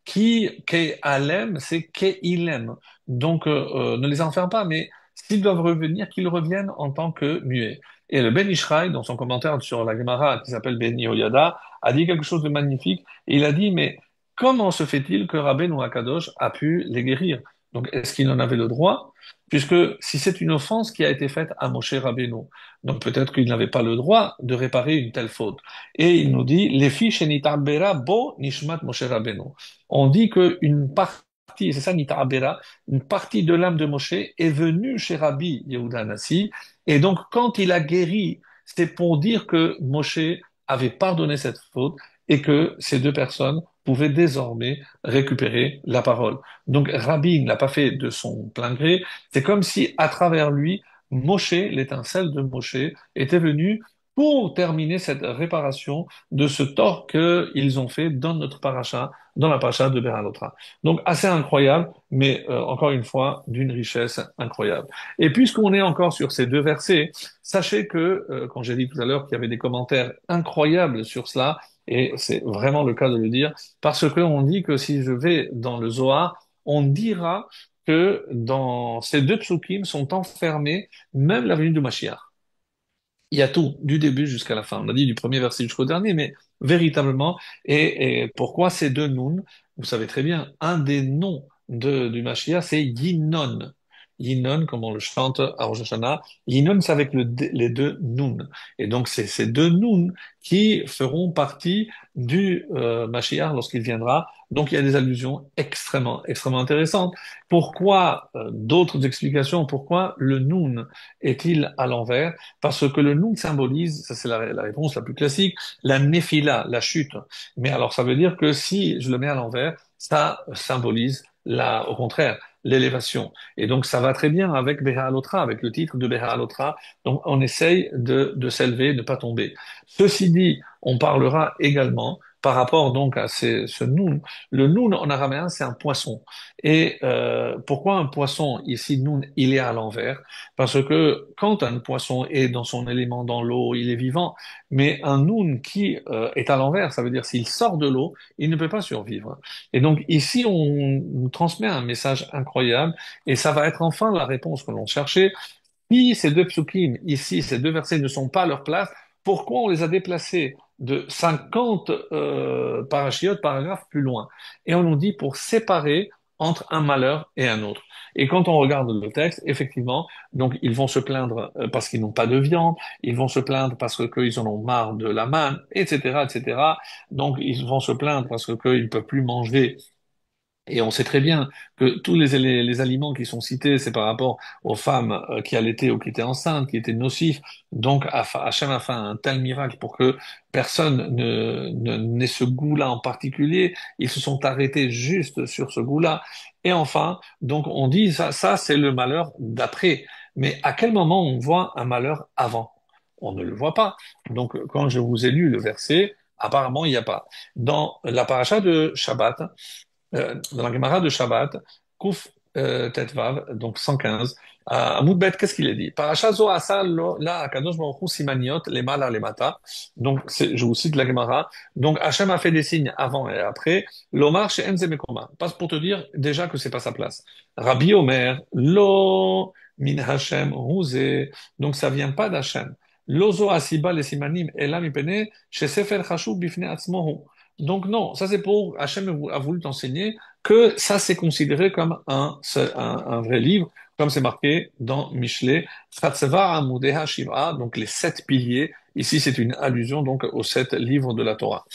qui Kehalem, c'est Keilem. Donc ne les enferme pas, mais s'ils doivent revenir, qu'ils reviennent en tant que muets. Et le Ben Ishraï, dans son commentaire sur la Gemara qui s'appelle Ben Yehoyada, a dit quelque chose de magnifique. Il a dit, mais comment se fait-il que Rabbeinu Akadosh a pu les guérir? Donc, est-ce qu'il en avait le droit? Puisque si c'est une offense qui a été faite à Moshe Rabbeinu, donc peut-être qu'il n'avait pas le droit de réparer une telle faute. Et il nous dit, les fiches nitabera bo nishmat Moshe Rabbeinu. On dit qu'une partie, et c'est ça nitabera, une partie de l'âme de Moshe est venue chez Rabbi Yehuda Hanassi, et donc quand il a guéri, c'est pour dire que Moshe avait pardonné cette faute et que ces deux personnes pouvaient désormais récupérer la parole. Donc Rabbi ne l'a pas fait de son plein gré, c'est comme si à travers lui, Moshe, l'étincelle de Moshe, était venu pour terminer cette réparation de ce tort qu'ils ont fait dans notre paracha, dans la paracha de Beralotra. Donc assez incroyable, mais encore une fois, d'une richesse incroyable. Et puisqu'on est encore sur ces deux versets, sachez que, quand j'ai dit tout à l'heure qu'il y avait des commentaires incroyables sur cela, et c'est vraiment le cas de le dire, parce qu'on dit que si je vais dans le Zohar, on dira que dans ces deux psukim sont enfermés même la venue de Mashiach. Il y a tout, du début jusqu'à la fin. On a dit du premier verset jusqu'au dernier, mais véritablement, et pourquoi ces deux noms? Vous savez très bien, un des noms du Mashiach, c'est Yinon. Yinon, comme on le chante à Rosh Hashanah, Yinon, c'est avec les deux Nun. Et donc, c'est ces deux Nun qui feront partie du Mashiach lorsqu'il viendra. Donc, il y a des allusions extrêmement, extrêmement intéressantes. Pourquoi, d'autres explications, pourquoi le Nun est-il à l'envers? Parce que le Nun symbolise, ça c'est la réponse la plus classique, la néphila, la chute. Mais alors ça veut dire que si je le mets à l'envers, ça symbolise au contraire, l'élévation. Et donc ça va très bien avec Beha'alotra, avec le titre de Beha'alotra. Donc on essaye de s'élever, de ne pas tomber. Ceci dit, on parlera également par rapport donc à ce Nun. Le Nun en araméen, c'est un poisson. Et pourquoi un poisson ici, Nun, il est à l'envers? Parce que quand un poisson est dans son élément dans l'eau, il est vivant. Mais un noun qui est à l'envers, ça veut dire s'il sort de l'eau, il ne peut pas survivre. Et donc ici, on nous transmet un message incroyable, et ça va être enfin la réponse que l'on cherchait. Si ces deux psukim, ici, ces deux versets ne sont pas à leur place, pourquoi on les a déplacés de 50 parachiotes, paragraphes plus loin? Et on nous dit pour séparer entre un malheur et un autre. Et quand on regarde le texte, effectivement, donc ils vont se plaindre parce qu'ils n'ont pas de viande, ils vont se plaindre parce qu'ils en ont marre de la manne, etc., etc. Donc ils vont se plaindre parce qu'ils ne peuvent plus manger, et on sait très bien que tous les aliments qui sont cités, c'est par rapport aux femmes qui allaitaient ou qui étaient enceintes, qui étaient nocifs. Donc, Hachem a fait un tel miracle pour que personne n'ait ce goût-là en particulier. Ils se sont arrêtés juste sur ce goût-là. Et enfin, donc on dit ça c'est le malheur d'après. Mais à quel moment on voit un malheur avant? On ne le voit pas. Donc, quand je vous ai lu le verset, apparemment il n'y a pas. Dans la paracha de Shabbat, dans la Gemara de Shabbat, Kuf Tetvav, donc 115, à Moudbet, qu'est-ce qu'il est dit? Parasha zo asa lo la akadosh baruch hu simaniot lemala lemata. Donc, je vous cite la Gemara. Donc, Hachem a fait des signes avant et après. L'omar chez Mekoma. Passe pour te dire déjà que c'est pas sa place. Rabbi Omer, lo min Hachem huze. Donc, ça vient pas d'Hachem. Lozo asiba les simanim elam ipene chez Sefer Chashuv bifne atzmohu. Donc non, ça c'est pour Hachem a voulu t'enseigner que ça c'est considéré comme un vrai livre, comme c'est marqué dans Michelet, Chatzava Amudeha Shiva, donc les sept piliers. Ici c'est une allusion donc aux sept livres de la Torah.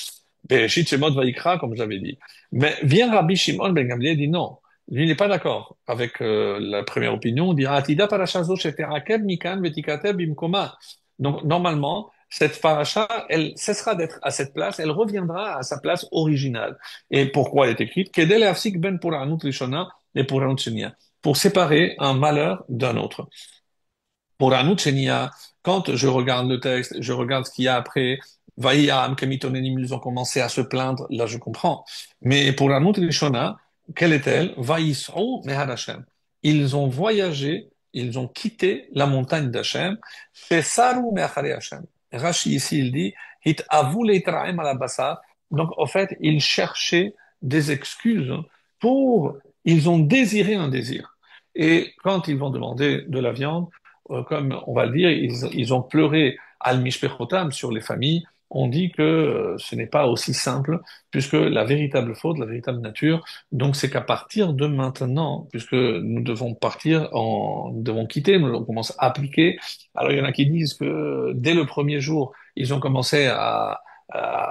Bereshit Shemot Vayikra, comme j'avais dit. Mais vient Rabbi Shimon ben Gamliel et dit non. Lui n'est pas d'accord avec la première opinion. Il dit Atida parashazo sheterakev mikan vetikatev bimkoma. Donc normalement cette paracha, elle cessera d'être à cette place, elle reviendra à sa place originale. Et pourquoi elle est écrite? Kedel hafsik ben puranut rishona et puranut shenia, pour séparer un malheur d'un autre. Puranut shenia, quand je regarde le texte, je regarde ce qu'il y a après, Vayam, Kemitonenim, ils ont commencé à se plaindre, là je comprends. Mais puranut rishona, quelle est-elle? Vayis'u mehad Hashem. Ils ont voyagé, ils ont quitté la montagne d'Hachem, Shesaru me'achare Hashem. Rashi ici, il dit, Hit avu leitraim ala basar. Donc, en fait, ils cherchaient des excuses ils ont désiré un désir. Et quand ils vont demander de la viande, comme on va le dire, ils ont pleuré al mishpechotam sur les familles. On dit que ce n'est pas aussi simple, puisque la véritable faute, la véritable nature, donc c'est qu'à partir de maintenant, puisque nous devons partir nous devons quitter, nous commençons à appliquer. Alors il y en a qui disent que dès le premier jour, ils ont commencé à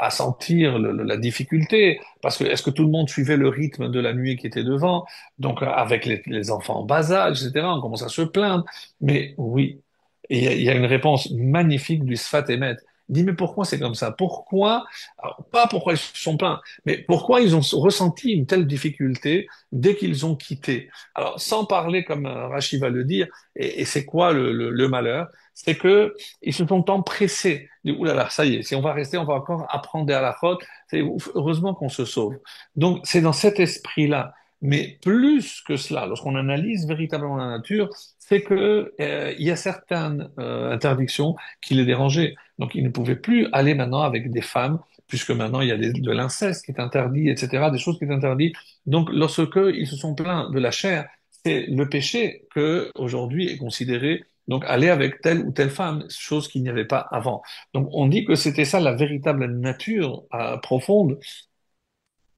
sentir la difficulté, parce que est-ce que tout le monde suivait le rythme de la nuit qui était devant? Donc avec les enfants en bas âge, etc., on commence à se plaindre. Mais oui, et il y a une réponse magnifique du Sfat Emet. Il dit, mais pourquoi c'est comme ça? Pourquoi, alors, pas pourquoi ils se sont plaints, mais pourquoi ils ont ressenti une telle difficulté dès qu'ils ont quitté? Alors, sans parler comme Rachid va le dire, et c'est quoi le malheur? C'est que ils se sont empressés. Ils disent, ouh là là, ça y est, si on va rester, on va encore apprendre à la faute. Heureusement qu'on se sauve. Donc, c'est dans cet esprit-là. Mais plus que cela, lorsqu'on analyse véritablement la nature, c'est que il y a certaines interdictions qui les dérangeaient. Donc, ils ne pouvaient plus aller maintenant avec des femmes, puisque maintenant il y a de l'inceste qui est interdit, etc., des choses qui sont interdites. Donc, lorsque ils se sont plaints de la chair, c'est le péché que aujourd'hui est considéré. Donc, aller avec telle ou telle femme, chose qu'il n'y avait pas avant. Donc, on dit que c'était ça la véritable nature profonde.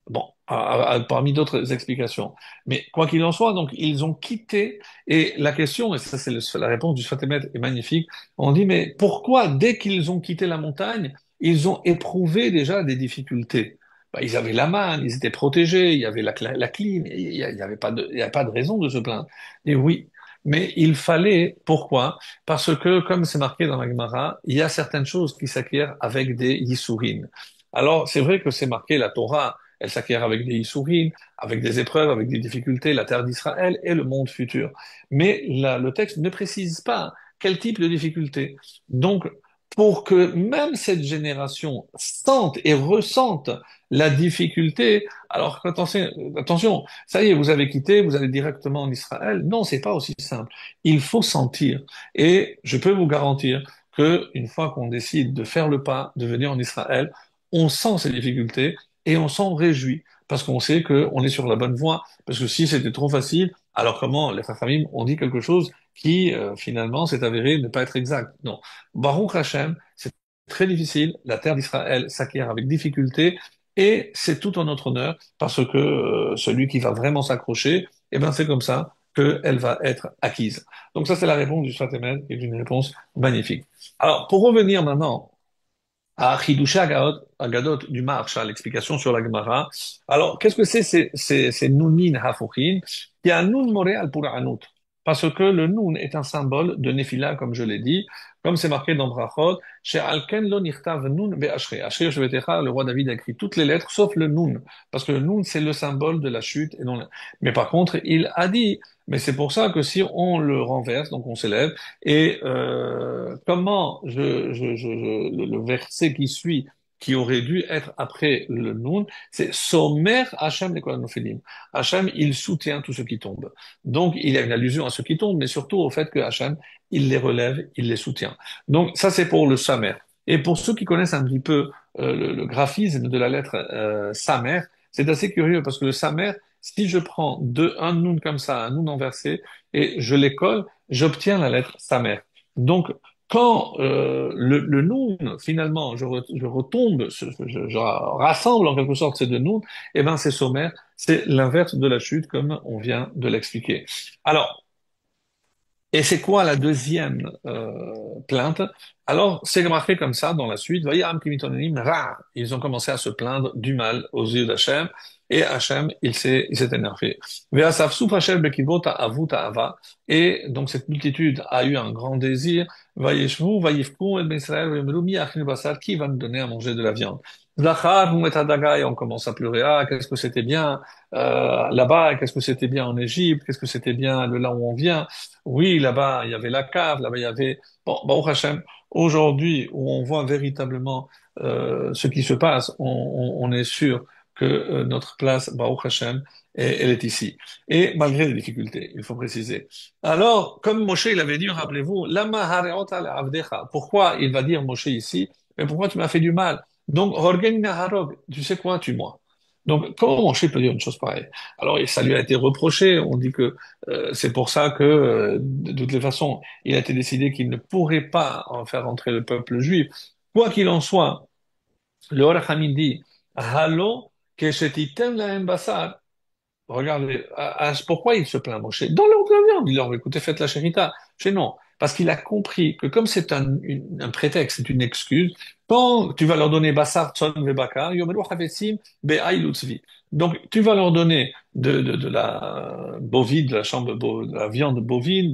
Bon, parmi d'autres explications. Mais quoi qu'il en soit, donc ils ont quitté. Et la question, et ça c'est la réponse du Sfatemet est magnifique. On dit mais pourquoi dès qu'ils ont quitté la montagne, ils ont éprouvé déjà des difficultés? Ben, ils avaient la manne, ils étaient protégés, il y avait la clim, il y avait pas de, il y a pas de raison de se plaindre. Et oui. Mais il fallait, pourquoi? Parce que, comme c'est marqué dans la Gemara, il y a certaines choses qui s'acquièrent avec des yissurines. Alors, c'est vrai que c'est marqué la Torah, elle s'acquiert avec des Issourim, avec des épreuves, avec des difficultés, la terre d'Israël et le monde futur. Mais le texte ne précise pas quel type de difficulté. Donc, pour que même cette génération sente et ressente la difficulté, alors attention, attention, ça y est, vous avez quitté, vous allez directement en Israël. Non, c'est pas aussi simple. Il faut sentir. Et je peux vous garantir que une fois qu'on décide de faire le pas, de venir en Israël, on sent ces difficultés et on s'en réjouit parce qu'on sait qu'on est sur la bonne voie. Parce que si c'était trop facile, alors comment les familles ont dit quelque chose qui finalement s'est avéré ne pas être exact. Non. Baruch Hashem, c'est très difficile. La terre d'Israël s'acquiert avec difficulté et c'est tout en notre honneur parce que celui qui va vraiment s'accrocher, eh ben c'est comme ça qu'elle va être acquise. Donc ça c'est la réponse du Sfatemet qui est une réponse magnifique. Alors pour revenir maintenant à Chidusha Agadot du Maharsha, l'explication sur la Gemara. Alors, qu'est-ce que c'est ces Nounin Hafouchin? Il y a un Nun Moréal pour Anout. Parce que le Nun est un symbole de Nephila, comme je l'ai dit, comme c'est marqué dans Brachot, chez Alken lo nirtav Nun be'ashrei. Ashrei Shvetecha, le roi David a écrit toutes les lettres, sauf le Nun. Parce que le Nun, c'est le symbole de la chute. Mais par contre, il a dit, mais c'est pour ça que si on le renverse, donc on s'élève, et comment le verset qui suit, qui aurait dû être après le Nun, c'est Somer Hachem Nekolanophilim. Hachem, il soutient tout ce qui tombe. Donc, il y a une allusion à ce qui tombe, mais surtout au fait que Hachem, il les relève, il les soutient. Donc, ça, c'est pour le Samer. Et pour ceux qui connaissent un petit peu le graphisme de la lettre Samer, c'est assez curieux parce que le Samer, si je prends un Nun comme ça, un Nun inversé, et je les colle, j'obtiens la lettre Samer. Donc, quand le Noun, finalement, je retombe, je rassemble en quelque sorte ces deux Nouns, eh ben c'est sommaire, c'est l'inverse de la chute, comme on vient de l'expliquer. Alors, et c'est quoi la deuxième plainte? Alors, c'est marqué comme ça dans la suite. Voyez, ils ont commencé à se plaindre du mal aux yeux d'Hachem, et Hachem, il s'est énervé. Ve'asafsuf Hachem bekivot ha'avut ha'ava. Et donc cette multitude a eu un grand désir. Vayeshvu, vayifku, et ben Israël, vayomru, mi achinu basar, qui va nous donner à manger de la viande? Zachar, et Hadaga, et on commence à pleurer. Ah, qu'est-ce que c'était bien là-bas, qu'est-ce que c'était bien en Égypte, qu'est-ce que c'était bien de là où on vient. Oui, là-bas, il y avait la cave, là-bas, il y avait... Bon, Baruch Hashem, aujourd'hui, où on voit véritablement ce qui se passe, on est sûr que notre place, Baruch Hashem, elle est ici. Et malgré les difficultés, il faut préciser. Alors, comme Moshe, il avait dit, rappelez-vous, Lama hareota le'avdecha. Pourquoi il va dire Moshe ici? Mais pourquoi tu m'as fait du mal? Donc, Horgen harog, tu sais quoi, tue-moi. Donc, comment Moshe peut dire une chose pareille? Alors, et ça lui a été reproché. On dit que c'est pour ça que, de toutes les façons, il a été décidé qu'il ne pourrait pas en faire entrer le peuple juif. Quoi qu'il en soit, le Or HaChamim dit, Halo keshetitem lahem basar. Regardez, pourquoi il se plaint, Moshe? Dans l'ordre de la viande, il leur dit, écoutez, faites la shérita. Chez non. Parce qu'il a compris que comme c'est un prétexte, c'est une excuse, quand tu vas leur donner Bassar, Tson, Vebakar, Yomelu Chavetsim, Be'ai Lutzvi. Donc, tu vas leur donner de la bovine, de la chambre, de la viande bovine,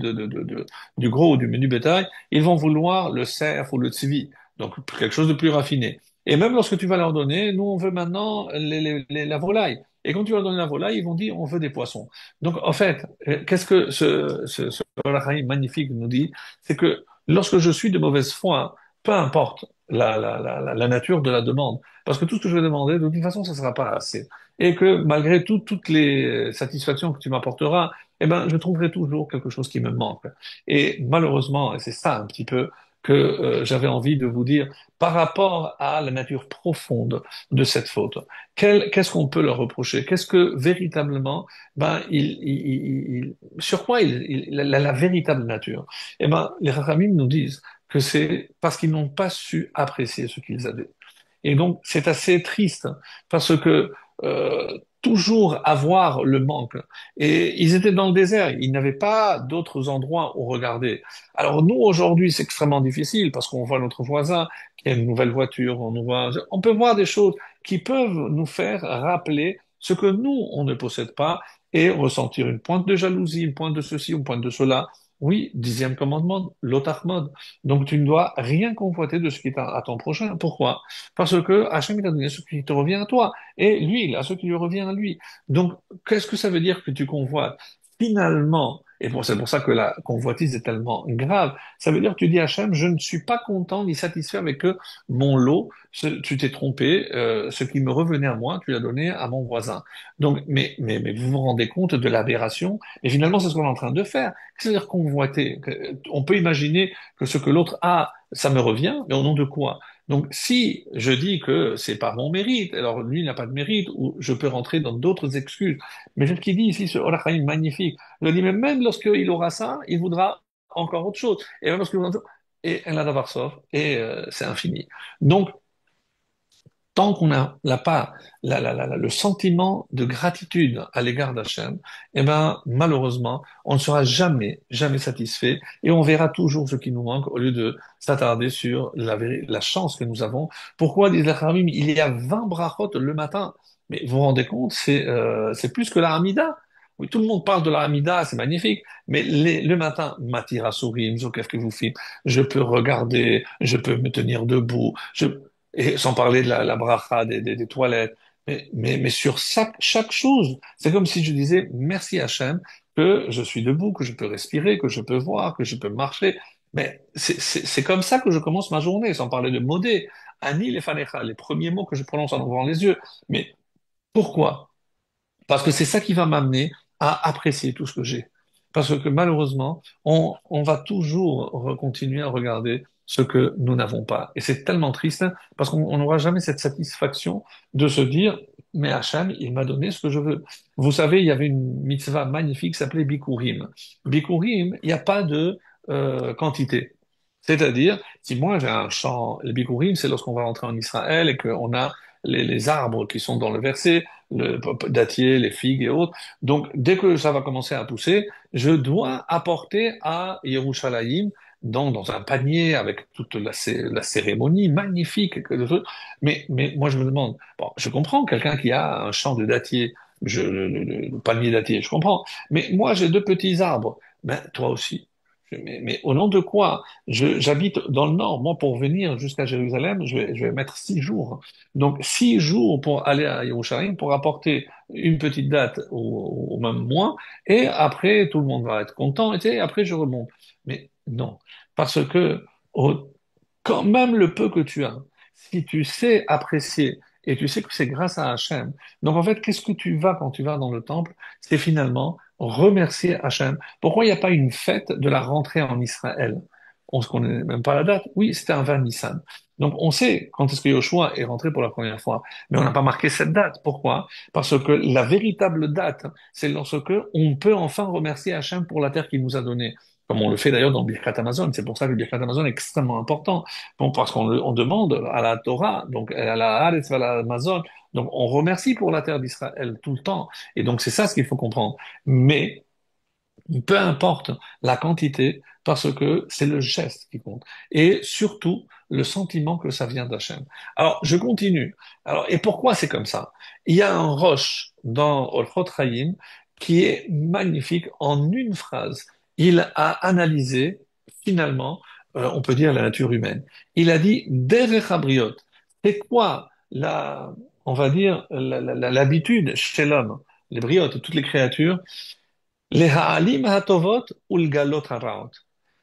du gros ou du menu bétail, ils vont vouloir le cerf ou le tzvi. Donc, quelque chose de plus raffiné. Et même lorsque tu vas leur donner, nous, on veut maintenant la volaille. Et quand tu leur donnes la volaille, ils vont dire, on veut des poissons. Donc, en fait, qu'est-ce que ce Rahim magnifique nous dit? C'est que lorsque je suis de mauvaise foi, peu importe la nature de la demande, parce que tout ce que je vais demander, de toute façon, ça ne sera pas assez. Et que malgré toutes les satisfactions que tu m'apporteras, eh ben, je trouverai toujours quelque chose qui me manque. Et malheureusement, et c'est ça un petit peu que j'avais envie de vous dire par rapport à la nature profonde de cette faute. Qu'est-ce qu'on peut leur reprocher? Qu'est-ce que véritablement, ben, sur quoi la véritable nature? Eh ben, les Rachamim nous disent que c'est parce qu'ils n'ont pas su apprécier ce qu'ils avaient. Et donc, c'est assez triste parce que toujours avoir le manque. Et ils étaient dans le désert, ils n'avaient pas d'autres endroits où regarder. Alors nous, aujourd'hui, c'est extrêmement difficile parce qu'on voit notre voisin qui a une nouvelle voiture, on peut voir des choses qui peuvent nous faire rappeler ce que nous, on ne possède pas et ressentir une pointe de jalousie, une pointe de ceci, une pointe de cela. Oui, dixième commandement, l'otachmod. Donc tu ne dois rien convoiter de ce qui est à ton prochain. Pourquoi? Parce que Hachem il a donné ce qui te revient à toi, et lui, il a ce qui lui revient à lui. Donc, qu'est-ce que ça veut dire que tu convoites? Finalement, et bon, c'est pour ça que la convoitise est tellement grave, ça veut dire que tu dis à Hachem, je ne suis pas content ni satisfait avec que mon lot, tu t'es trompé, ce qui me revenait à moi, tu l'as donné à mon voisin. Donc, mais vous vous rendez compte de l'aberration? Et finalement, c'est ce qu'on est en train de faire. C'est-à-dire convoiter. On peut imaginer que ce que l'autre a, ça me revient, mais au nom de quoi? Donc, si je dis que c'est pas mon mérite, alors lui il n'a pas de mérite, ou je peux rentrer dans d'autres excuses. Mais ce qu'il dit ici, ce Orachaim magnifique, il dit, mais même lorsqu'il aura ça, il voudra encore autre chose. Et même lorsqu'il voudra et elle a d'avoir sauf, et c'est infini. Donc, tant qu'on n'a pas le sentiment de gratitude à l'égard d'Hachem, eh ben, malheureusement, on ne sera jamais satisfait et on verra toujours ce qui nous manque au lieu de s'attarder sur la chance que nous avons. Pourquoi, disent les Khamim, il y a 20 brachot le matin? Mais vous vous rendez compte, c'est plus que la Hamida. Oui, tout le monde parle de la Hamida, c'est magnifique, mais le matin, Matira Sourim, qu'est-ce que vous faites? Je peux regarder, je peux me tenir debout, et sans parler de la bracha, des toilettes. Mais sur chaque chose, c'est comme si je disais merci Hachem que je suis debout, que je peux respirer, que je peux voir, que je peux marcher. Mais c'est comme ça que je commence ma journée, sans parler de modé. Ani lefanecha, les premiers mots que je prononce en ouvrant les yeux. Mais pourquoi? Parce que c'est ça qui va m'amener à apprécier tout ce que j'ai. Parce que malheureusement, on va toujours continuer à regarder ce que nous n'avons pas. Et c'est tellement triste hein, parce qu'on n'aura jamais cette satisfaction de se dire, mais Hachem, il m'a donné ce que je veux. Vous savez, il y avait une mitzvah magnifique qui s'appelait Bikurim. Bikurim, il n'y a pas de quantité. C'est-à-dire, si moi j'ai un champ, le Bikurim, c'est lorsqu'on va rentrer en Israël et qu'on a les arbres qui sont dans le verset, le dattier, les figues et autres. Donc, dès que ça va commencer à pousser, je dois apporter à Yerushalayim, dans un panier avec toute la cérémonie magnifique. Mais moi, je me demande, bon, je comprends quelqu'un qui a un champ de dattier, le panier dattier, je comprends. Mais moi, j'ai deux petits arbres. Ben, toi aussi. Mais au nom de quoi? J'habite dans le nord. Moi, pour venir jusqu'à Jérusalem, je vais mettre 6 jours. Donc, 6 jours pour aller à Yerushalayim, pour apporter une petite date ou même moins, et après, tout le monde va être content, et après, je remonte. Mais non, parce que quand même le peu que tu as, si tu sais apprécier, et tu sais que c'est grâce à Hachem, donc en fait, qu'est-ce que tu vas quand tu vas dans le temple? C'est finalement remercier Hachem. Pourquoi il n'y a pas une fête de la rentrée en Israël? On ne connaît même pas la date. Oui, c'était un 20 Nissan. Donc on sait quand est-ce que Yoshua est rentré pour la première fois, mais on n'a pas marqué cette date. Pourquoi? Parce que la véritable date, c'est lorsque on peut enfin remercier Hachem pour la terre qu'il nous a donnée. Comme on le fait d'ailleurs dans Birkat Amazon. C'est pour ça que le Birkat Amazon est extrêmement important. Bon, parce on demande à la Torah, donc à la Haaretz, à la Amazon, donc on remercie pour la terre d'Israël tout le temps. Et donc c'est ça ce qu'il faut comprendre. Mais peu importe la quantité, parce que c'est le geste qui compte. Et surtout, le sentiment que ça vient d'Hachem. Alors, je continue. Alors, et pourquoi c'est comme ça? Il y a un roche dans Orchot Chaim qui est magnifique en une phrase. Il a analysé, finalement, on peut dire la nature humaine. Il a dit, Derech Habriot, c'est quoi on va dire, l'habitude chez l'homme, les briotes, toutes les créatures, les ha'alim ha'tovot ou le galot ha'raot.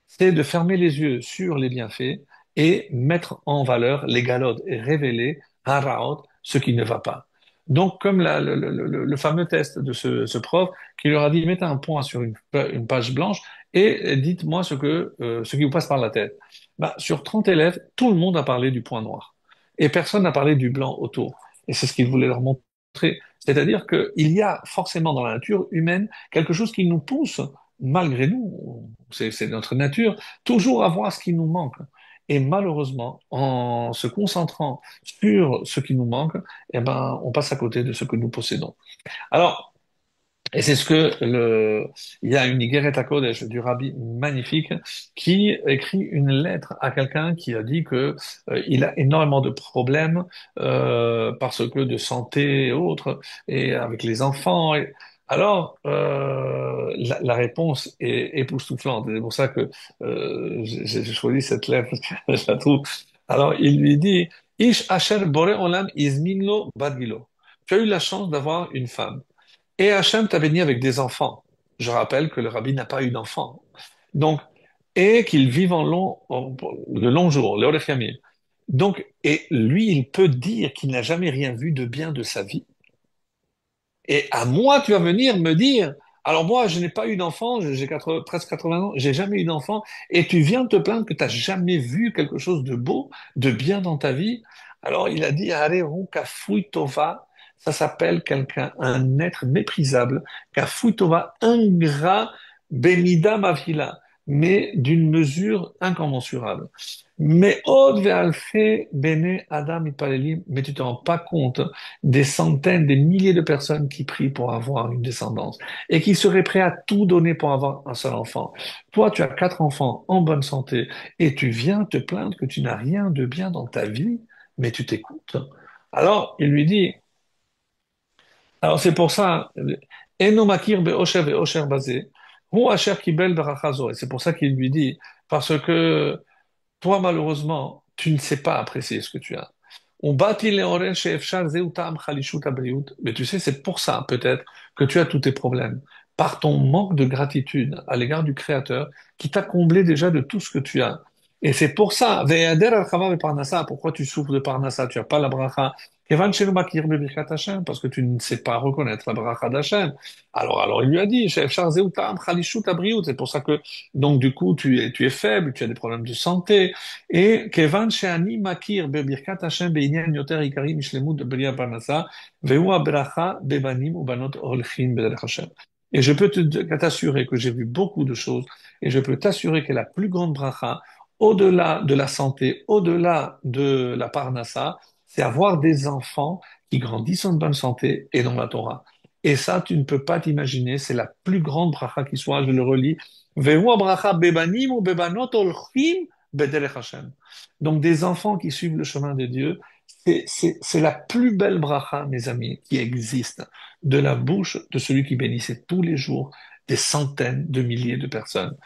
C'est de fermer les yeux sur les bienfaits et mettre en valeur les galotes et révéler ha'raot, ce qui ne va pas. Donc, comme le fameux test de ce prof qui leur a dit, mettez un point sur une page blanche et dites-moi ce qui vous passe par la tête. Bah, sur 30 élèves, tout le monde a parlé du point noir. Et personne n'a parlé du blanc autour. Et c'est ce qu'il voulait leur montrer. C'est-à-dire qu'il y a forcément dans la nature humaine quelque chose qui nous pousse, malgré nous, c'est notre nature, toujours à voir ce qui nous manque. Et malheureusement, en se concentrant sur ce qui nous manque, eh ben, on passe à côté de ce que nous possédons. Alors, et c'est ce que il y a une Igeret HaKodesh du Rabbi magnifique qui écrit une lettre à quelqu'un qui a dit que il a énormément de problèmes parce que de santé et autres et avec les enfants. Alors la réponse est époustouflante. C'est pour ça que j'ai choisi cette lettre parce que je la trouve. Alors il lui dit Ish Asher Bore Olam Izminlo Badgilo. Tu as eu la chance d'avoir une femme. Et Hachem t'a béni avec des enfants. Je rappelle que le rabbi n'a pas eu d'enfants. Donc, et qu'il vive de longs jours, le Orech Yamim. Donc, et lui, il peut dire qu'il n'a jamais rien vu de bien de sa vie. Et à moi, tu vas venir me dire, alors moi, je n'ai pas eu d'enfant, presque 80 ans, j'ai jamais eu d'enfant, et tu viens te plaindre que tu n'as jamais vu quelque chose de beau, de bien dans ta vie. Alors il a dit, Arehu kafui tova, ça s'appelle quelqu'un, un être méprisable, kafui tova, ingrat, bemida mavila, mais d'une mesure incommensurable. Mais od ve'alfe bene adam itpalelim, mais tu te rends pas compte des centaines, des milliers de personnes qui prient pour avoir une descendance et qui seraient prêts à tout donner pour avoir un seul enfant. Toi, tu as 4 enfants en bonne santé et tu viens te plaindre que tu n'as rien de bien dans ta vie, mais tu t'écoutes. Alors, il lui dit, alors c'est pour ça, Eno makir be'osher ve'osher bazeh, hu asher kibel beracha zo. Et c'est pour ça qu'il lui dit, parce que toi, malheureusement, tu ne sais pas apprécier ce que tu as. On bâtit les oreilles chez Efshar, Zeutam, Khalishut, Abriut. Mais tu sais, c'est pour ça, peut-être, que tu as tous tes problèmes. Par ton manque de gratitude à l'égard du Créateur, qui t'a comblé déjà de tout ce que tu as. Et c'est pour ça, Ve'yader al-Chava Parnassa, pourquoi tu souffres de Parnassa, tu n'as pas la bracha. Kevan shelo makir bebirkat Hashem, parce que tu ne sais pas reconnaître la bracha d'Hashem. Alors il lui a dit, chez Efshar, Zeutam, Khalishut, Abriut. C'est pour ça que, donc, du coup, tu es faible, tu as des problèmes de santé, et kevan she'ani makir bebirkat Hashem be'inyan yoter ikari mishlemut bria parnasa ve'hu habracha bebanim ubanot holchim b'derech Hashem. Et je peux t'assurer que j'ai vu beaucoup de choses, et je peux t'assurer que la plus grande bracha, au-delà de la santé, au-delà de la parnassa, c'est avoir des enfants qui grandissent en bonne santé et dans la Torah. Et ça, tu ne peux pas t'imaginer, c'est la plus grande bracha qui soit, je le relis. Ve'hu habracha bebanim ou bebanot holchim B'derech Hashem. Donc des enfants qui suivent le chemin de Dieu, c'est la plus belle bracha, mes amis, qui existe de la bouche de celui qui bénissait tous les jours des centaines de milliers de personnes.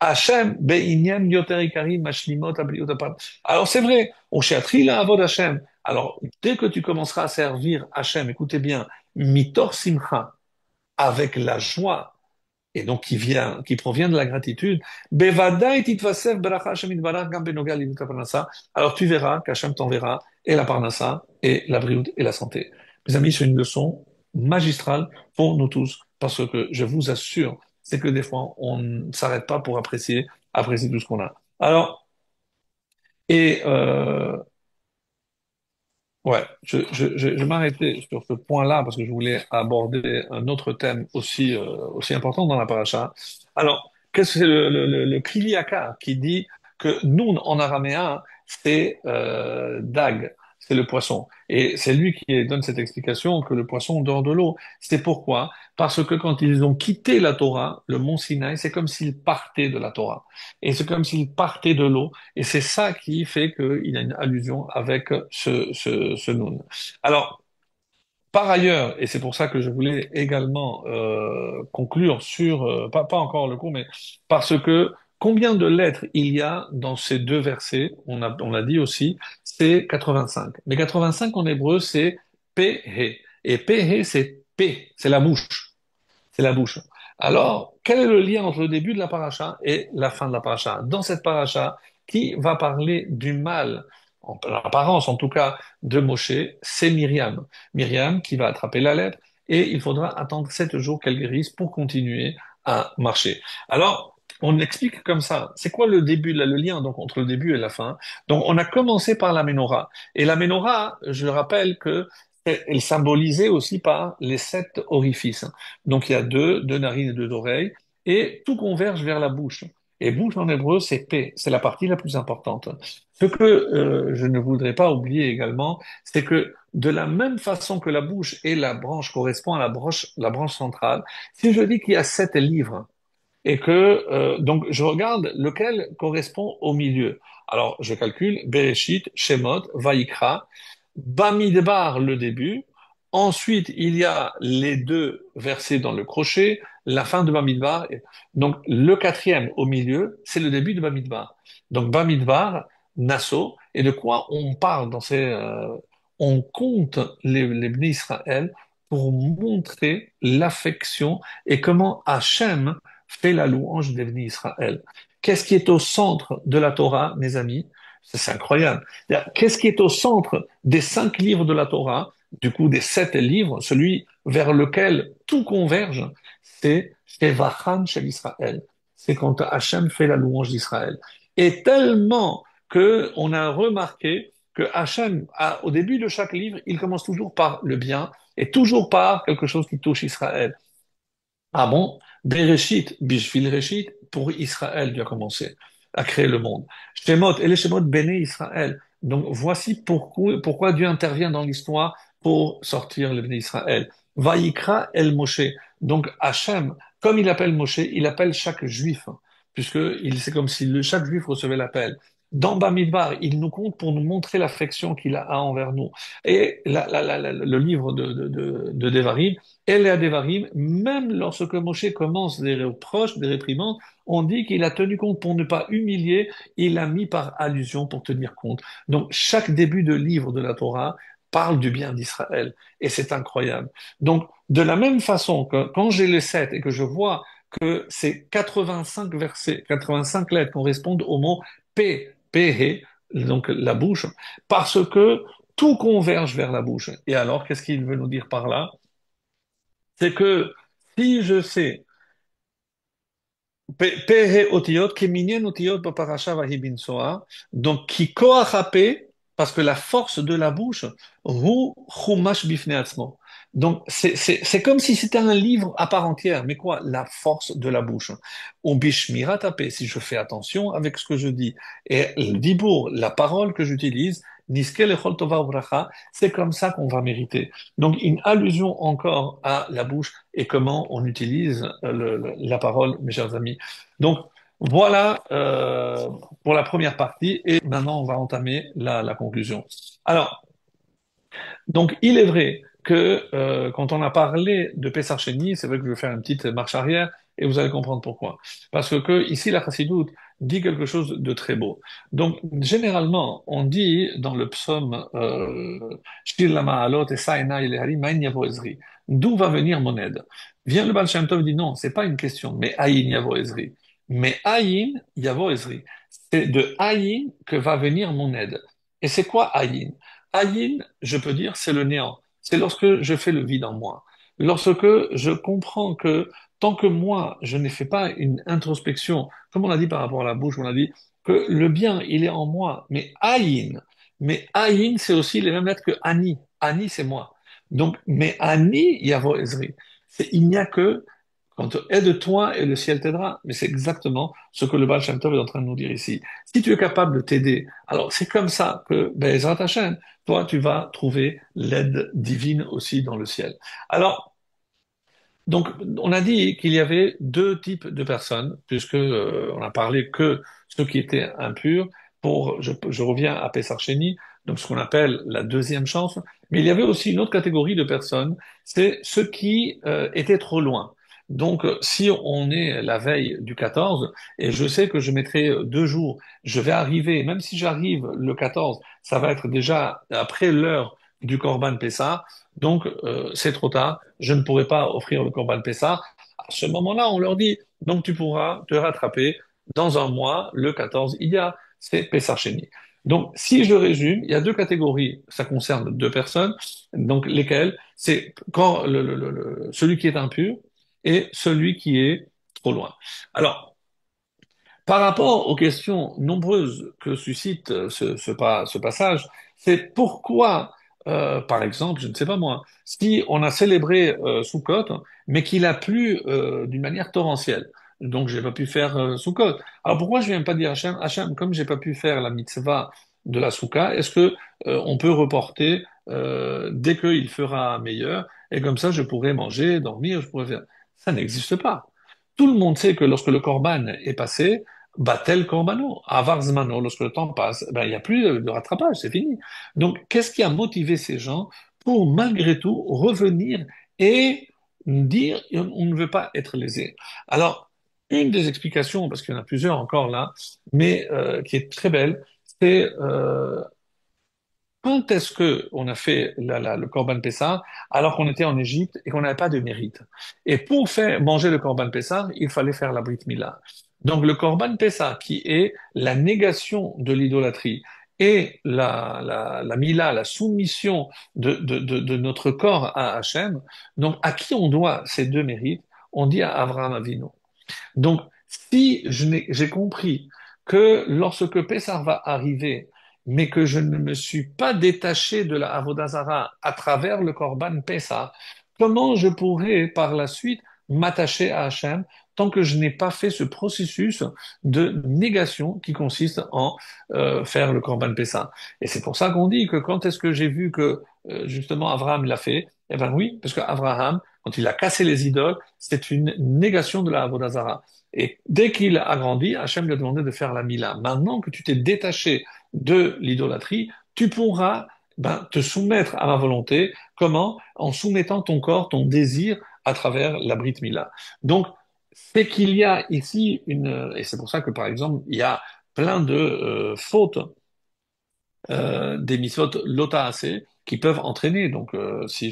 Hashem, be'inyan yoter ikarim mashlimot abriut apart. Alors c'est vrai, on cherche la avod Hashem. Alors dès que tu commenceras à servir Hashem, écoutez bien, mitor simcha, avec la joie et donc qui provient de la gratitude, Bevadai titvasef beracha Hashem yitbarach gam benoga livut parnassa. Alors tu verras qu'Hachem t'enverra et la parnassa et la briout et la santé. Mes amis, c'est une leçon magistrale pour nous tous, parce que je vous assure, c'est que des fois, on ne s'arrête pas pour apprécier tout ce qu'on a. Alors, et ouais, je m'arrêtais sur ce point-là parce que je voulais aborder un autre thème aussi important dans la paracha. Alors, qu'est-ce que c'est le Kriliaka qui dit que Nun en araméen, c'est Dag, c'est le poisson. Et c'est lui qui donne cette explication que le poisson dort de l'eau. C'est pourquoi? Parce que quand ils ont quitté la Torah, le mont Sinaï, c'est comme s'ils partaient de la Torah. Et c'est comme s'ils partaient de l'eau. Et c'est ça qui fait qu'il y a une allusion avec ce noun. Alors, par ailleurs, et c'est pour ça que je voulais également conclure sur, pas encore le cours, mais parce que combien de lettres il y a dans ces deux versets, on l'a dit aussi, c'est 85. Mais 85 en hébreu, c'est P-He. Et P-He, c'est P, c'est la bouche. C'est la bouche. Alors, quel est le lien entre le début de la paracha et la fin de la paracha? Dans cette paracha, qui va parler du mal, en apparence en tout cas, de Moshe, c'est Myriam. Myriam qui va attraper la lèpre et il faudra attendre 7 jours qu'elle guérisse pour continuer à marcher. Alors, on explique comme ça. C'est quoi le début, le lien donc entre le début et la fin? Donc, on a commencé par la Ménorah. Et la Ménorah, je rappelle que elle symbolisée aussi par les 7 orifices. Donc il y a deux narines et 2 oreilles, et tout converge vers la bouche. Et bouche en hébreu, c'est P, c'est la partie la plus importante. Ce que je ne voudrais pas oublier également, c'est que de la même façon que la bouche et la branche correspond à la branche centrale, si je dis qu'il y a 7 livres, et que donc je regarde lequel correspond au milieu. Alors je calcule Bereshit, Shemot, Vaïkra, Bamidbar le début. Ensuite il y a les deux versets dans le crochet, la fin de Bamidbar. Donc le quatrième au milieu, c'est le début de Bamidbar. Donc Bamidbar, Nassau. Et de quoi on parle dans on compte les Bnei Israël pour montrer l'affection et comment Hachem fait la louange des bénis Israël. Qu'est-ce qui est au centre de la Torah, mes amis? C'est incroyable. Qu'est-ce qui est au centre des 5 livres de la Torah, du coup des 7 livres, celui vers lequel tout converge, c'est Shevachan Shel Israël. C'est quand Hachem fait la louange d'Israël. Et tellement que on a remarqué que Hachem, au début de chaque livre, il commence toujours par le bien et toujours par quelque chose qui touche Israël. Ah bon? Bereshit, Bishvil Reshit, pour Israël, Dieu a commencé à créer le monde. Shemot, et les Shemot béné Israël. Donc voici pourquoi Dieu intervient dans l'histoire pour sortir le béné Israël. Vaïkra el Moshe. Donc Hachem, comme il appelle Moshe, il appelle chaque juif, puisque c'est comme si chaque juif recevait l'appel. Dans Bamidbar, il nous compte pour nous montrer l'affection qu'il a envers nous. Et le livre de Devarim, Eléa Devarim, même lorsque Moshe commence des reproches, des réprimandes, on dit qu'il a tenu compte pour ne pas humilier, il a mis par allusion pour tenir compte. Donc chaque début de livre de la Torah parle du bien d'Israël, et c'est incroyable. Donc de la même façon que quand j'ai les 7 et que je vois que ces 85 versets, 85 lettres correspondent au mot P, P, donc la bouche, parce que tout converge vers la bouche. Et alors, qu'est-ce qu'il veut nous dire par là? C'est que si je sais, Pehe otiyot, keminyen otiyot baparasha vahibin soa, donc qui koachapé, parce que la force de la bouche, hu chumash bifne atzmo. Donc c'est comme si c'était un livre à part entière, mais quoi? La force de la bouche. Ou bishmirat tapé, si je fais attention avec ce que je dis. Et le dibour, la parole que j'utilise, niske lechol tova ubracha, c'est comme ça qu'on va mériter. Donc une allusion encore à la bouche et comment on utilise la parole, mes chers amis. Donc, voilà pour la première partie et maintenant on va entamer la conclusion. Alors, donc il est vrai que quand on a parlé de Pessar Sheni, c'est vrai que je vais faire une petite marche arrière et vous allez comprendre pourquoi. Parce que ici la Chassidoute dit quelque chose de très beau. Donc généralement on dit dans le psaume Shir la Ma'alot et Sa'ena Ilehari Ma'in Yavo Ezri. D'où va venir mon aide? Vient le Baal Shem Tov dit non, c'est pas une question, mais Aïn Yavo Ezri. Mais Aïn Yavo Ezri. C'est de Aïn que va venir mon aide. Et c'est quoi Aïn? Ayin, je peux dire, c'est le néant. C'est lorsque je fais le vide en moi. Lorsque je comprends que tant que moi, je n'ai fait pas une introspection, comme on a dit par rapport à la bouche, on a dit que le bien, il est en moi. Mais Aïn, c'est aussi les mêmes lettres que Ani. Ani, c'est moi. Donc, mais Ani, Yavo Ezri. Il n'y a que quand aide-toi et le ciel t'aidera. Mais c'est exactement ce que le Baal Shem Tov est en train de nous dire ici. Si tu es capable de t'aider, alors c'est comme ça que, Bezrat Hashem, toi, tu vas trouver l'aide divine aussi dans le ciel. Alors, donc, on a dit qu'il y avait deux types de personnes, puisque on a parlé que ceux qui étaient impurs. Je reviens à Pessar Sheni, donc ce qu'on appelle la deuxième chance. Mais il y avait aussi une autre catégorie de personnes, c'est ceux qui étaient trop loin. Donc, si on est la veille du 14, et je sais que je mettrai 2 jours, je vais arriver, même si j'arrive le 14, ça va être déjà après l'heure du Corban Pessah, donc c'est trop tard, je ne pourrai pas offrir le Corban Pessah. À ce moment-là, on leur dit, donc tu pourras te rattraper dans un mois, le 14, c'est Pessah Sheni. Donc, si je résume, il y a deux catégories, ça concerne deux personnes, donc lesquelles, c'est quand celui qui est impur et celui qui est trop loin. Alors, par rapport aux questions nombreuses que suscite ce passage, c'est pourquoi, par exemple, je ne sais pas moi, si on a célébré Sukkot, mais qu'il a plu d'une manière torrentielle, donc j'ai pas pu faire Sukkot. Alors pourquoi je viens pas dire Hachem, Hachem, comme j'ai pas pu faire la mitzvah de la Souka, est-ce que on peut reporter dès qu'il fera meilleur, et comme ça je pourrai manger, dormir, je pourrais faire. Ça n'existe pas. Tout le monde sait que lorsque le Corban est passé, Batel Korbano, Avar Zmano, lorsque le temps passe, ben, il n'y a plus de rattrapage, c'est fini. Donc, qu'est-ce qui a motivé ces gens pour malgré tout revenir et dire on ne veut pas être lésé? Alors, une des explications, parce qu'il y en a plusieurs encore là, mais qui est très belle, c'est quand est-ce que on a fait le Corban Pessah alors qu'on était en Égypte et qu'on n'avait pas de mérite? Et pour faire manger le Corban Pessah, il fallait faire la Brit Mila. Donc le Corban Pessah, qui est la négation de l'idolâtrie et la Mila, la soumission de notre corps à Hachem, donc à qui on doit ces deux mérites? On dit à Abraham Avinu. Donc, si j'ai compris que lorsque Pessah va arriver, mais que je ne me suis pas détaché de la Avodazara à travers le Corban Pessah, comment je pourrais par la suite m'attacher à Hachem tant que je n'ai pas fait ce processus de négation qui consiste en faire le Corban Pessah. Et c'est pour ça qu'on dit que quand est-ce que j'ai vu que justement Abraham l'a fait? Eh ben oui, parce qu'Abraham, quand il a cassé les idoles, c'est une négation de la Avodazara. Et dès qu'il a grandi, Hachem lui a demandé de faire la Mila. Maintenant que tu t'es détaché de l'idolâtrie, tu pourras te soumettre à ma volonté. Comment? En soumettant ton corps, ton désir à travers la Brit Mila. Donc, c'est qu'il y a ici et c'est pour ça que par exemple, il y a plein de fautes des mitzvot lota'aseh qui peuvent entraîner. Donc, si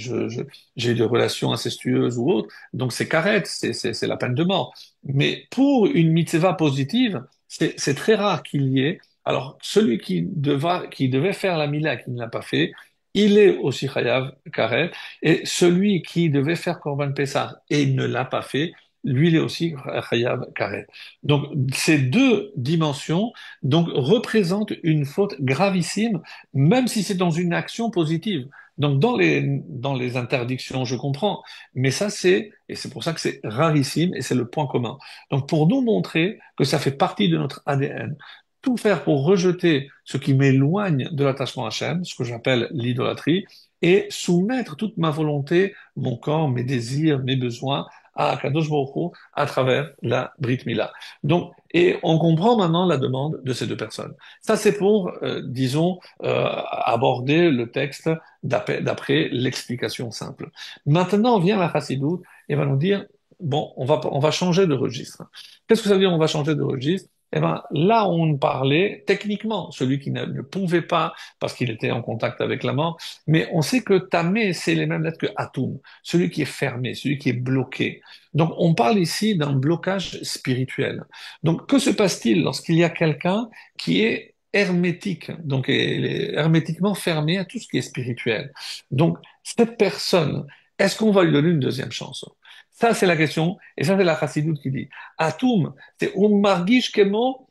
j'ai des relations incestueuses ou autres, donc c'est karet, c'est la peine de mort. Mais pour une mitzvah positive, c'est très rare qu'il y ait. Alors, celui qui devait faire la mila, qui ne l'a pas fait, il est aussi chayav karet. Et celui qui devait faire korban pesach et ne l'a pas fait, lui, il est aussi chayav karet. Donc, ces deux dimensions donc représente une faute gravissime, même si c'est dans une action positive. Donc dans les interdictions, je comprends, mais ça et c'est pour ça que c'est rarissime et c'est le point commun. Donc pour nous montrer que ça fait partie de notre ADN, tout faire pour rejeter ce qui m'éloigne de l'attachement à Hachem, ce que j'appelle l'idolâtrie, et soumettre toute ma volonté, mon corps, mes désirs, mes besoins à Kadosh Baruch Hu à travers la Brit Mila. Donc, et on comprend maintenant la demande de ces deux personnes. Ça, c'est pour, disons, aborder le texte d'après l'explication simple. Maintenant vient la Chassidoute et va nous dire, bon, on va changer de registre. Qu'est-ce que ça veut dire on va changer de registre? Eh ben, là, on parlait techniquement, celui qui ne pouvait pas parce qu'il était en contact avec la mort, mais on sait que tamé, c'est les mêmes lettres que atum, celui qui est fermé, celui qui est bloqué. Donc, on parle ici d'un blocage spirituel. Donc, que se passe-t-il lorsqu'il y a quelqu'un qui est hermétique, donc elle est hermétiquement fermé à tout ce qui est spirituel? Donc, cette personne, est-ce qu'on va lui donner une deuxième chance? Ça, c'est la question, et ça, c'est la chassidoute qui dit. Atum, c'est margish kemo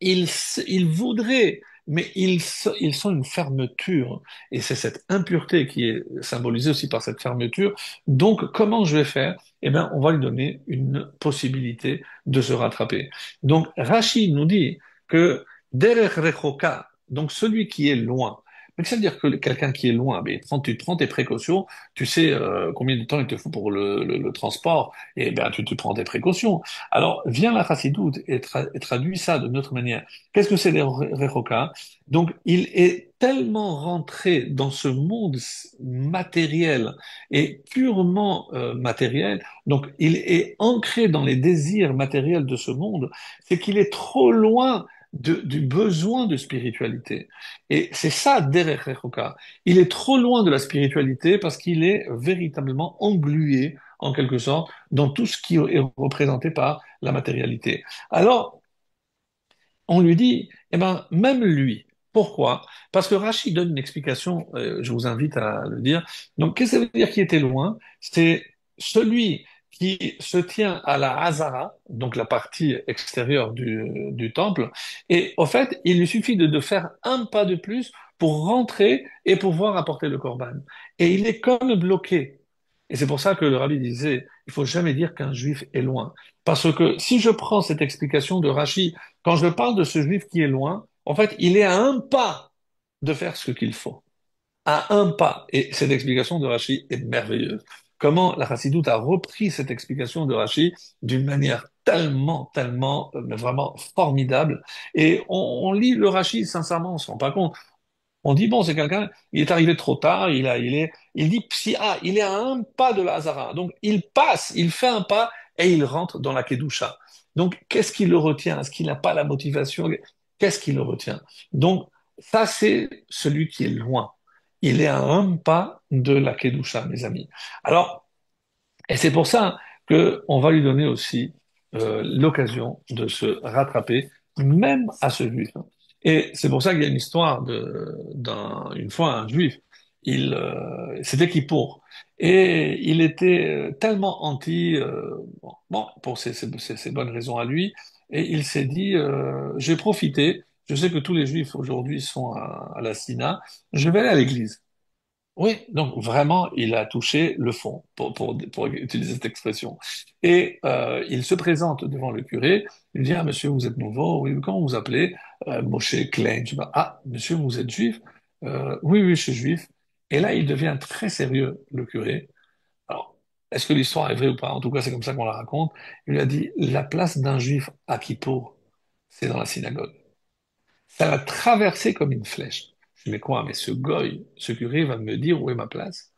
ils voudraient, mais ils sont une fermeture. Et c'est cette impureté qui est symbolisée aussi par cette fermeture. Donc, comment je vais faire? Eh bien, on va lui donner une possibilité de se rattraper. Donc, Rachid nous dit que derech rechoka, donc celui qui est loin, donc ça veut dire que quelqu'un qui est loin, mais tu prends tes précautions, tu sais combien de temps il te faut pour le transport, et bien tu prends tes précautions. Alors, vient la chassidoute et traduit ça de notre manière. Qu'est-ce que c'est les rechokas? Donc, il est tellement rentré dans ce monde matériel et purement matériel, donc il est ancré dans les désirs matériels de ce monde, c'est qu'il est trop loin du besoin de spiritualité. Et c'est ça, Derech Rechoka. Il est trop loin de la spiritualité parce qu'il est véritablement englué, en quelque sorte, dans tout ce qui est représenté par la matérialité. Alors, on lui dit, eh ben, même lui. Pourquoi? Parce que Rachid donne une explication, je vous invite à le dire. Donc, qu'est-ce que ça veut dire qui était loin? C'est celui qui se tient à la Hazara, donc la partie extérieure du temple, et au fait, il lui suffit de faire un pas de plus pour rentrer et pouvoir apporter le korban. Et il est comme bloqué. Et c'est pour ça que le rabbi disait, il faut jamais dire qu'un juif est loin. Parce que si je prends cette explication de Rachid, quand je parle de ce juif qui est loin, en fait, il est à un pas de faire ce qu'il faut. À un pas. Et cette explication de Rachi est merveilleuse. Comment la Chassidoute a repris cette explication de Rachi d'une manière tellement, mais vraiment formidable. Et on lit le Rachi, sincèrement, on se rend pas compte. On dit, bon, c'est quelqu'un, il est arrivé trop tard, il dit, il est à un pas de la Hazara. Donc, il passe, il fait un pas et il rentre dans la Kedusha. Donc, qu'est-ce qui le retient? Est-ce qu'il n'a pas la motivation? Qu'est-ce qui le retient? Donc, ça, c'est celui qui est loin. Il est à un pas de la Kedusha, mes amis. Alors, et c'est pour ça que on va lui donner aussi l'occasion de se rattraper, même à ce juif. Et c'est pour ça qu'il y a une histoire une fois un juif, c'était Kippour, et il était tellement anti, pour ses bonnes raisons à lui, et il s'est dit, j'ai profité, je sais que tous les juifs aujourd'hui sont à la Sina, je vais aller à l'église. Oui, donc vraiment, il a touché le fond, pour utiliser cette expression. Et il se présente devant le curé, il dit, ah, monsieur, vous êtes nouveau, oui, comment vous appelez? Moshe Klein. Je dis, ah, monsieur, vous êtes juif? Oui, je suis juif. Et là, il devient très sérieux, le curé. Alors, est-ce que l'histoire est vraie ou pas? En tout cas, c'est comme ça qu'on la raconte. Il lui a dit, la place d'un juif à Kippour, c'est dans la synagogue. Ça l'a traversé comme une flèche. Je dis, mais quoi? Mais ce goy, ce curé va me dire où est ma place?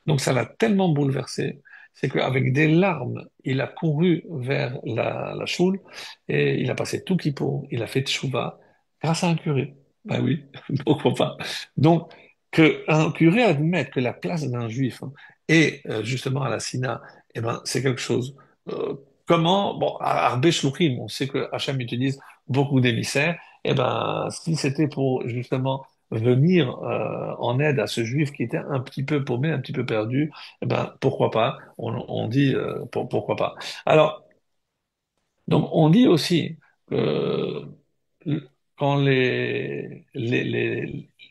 Donc ça l'a tellement bouleversé, c'est qu'avec des larmes, il a couru vers la choule et il a passé tout Kippour, il a fait tchouva grâce à un curé. Ben oui, pourquoi pas. Donc, qu'un curé admette que la place d'un juif est justement à la Sina, eh ben, c'est quelque chose. Comment, bon, à Arbé Shluchim, on sait que Hachem utilise beaucoup d'émissaires, eh ben, si c'était pour justement venir en aide à ce juif qui était un petit peu paumé, un petit peu perdu, eh ben, pourquoi pas? On dit pourquoi pas. Alors, donc, on dit aussi que quand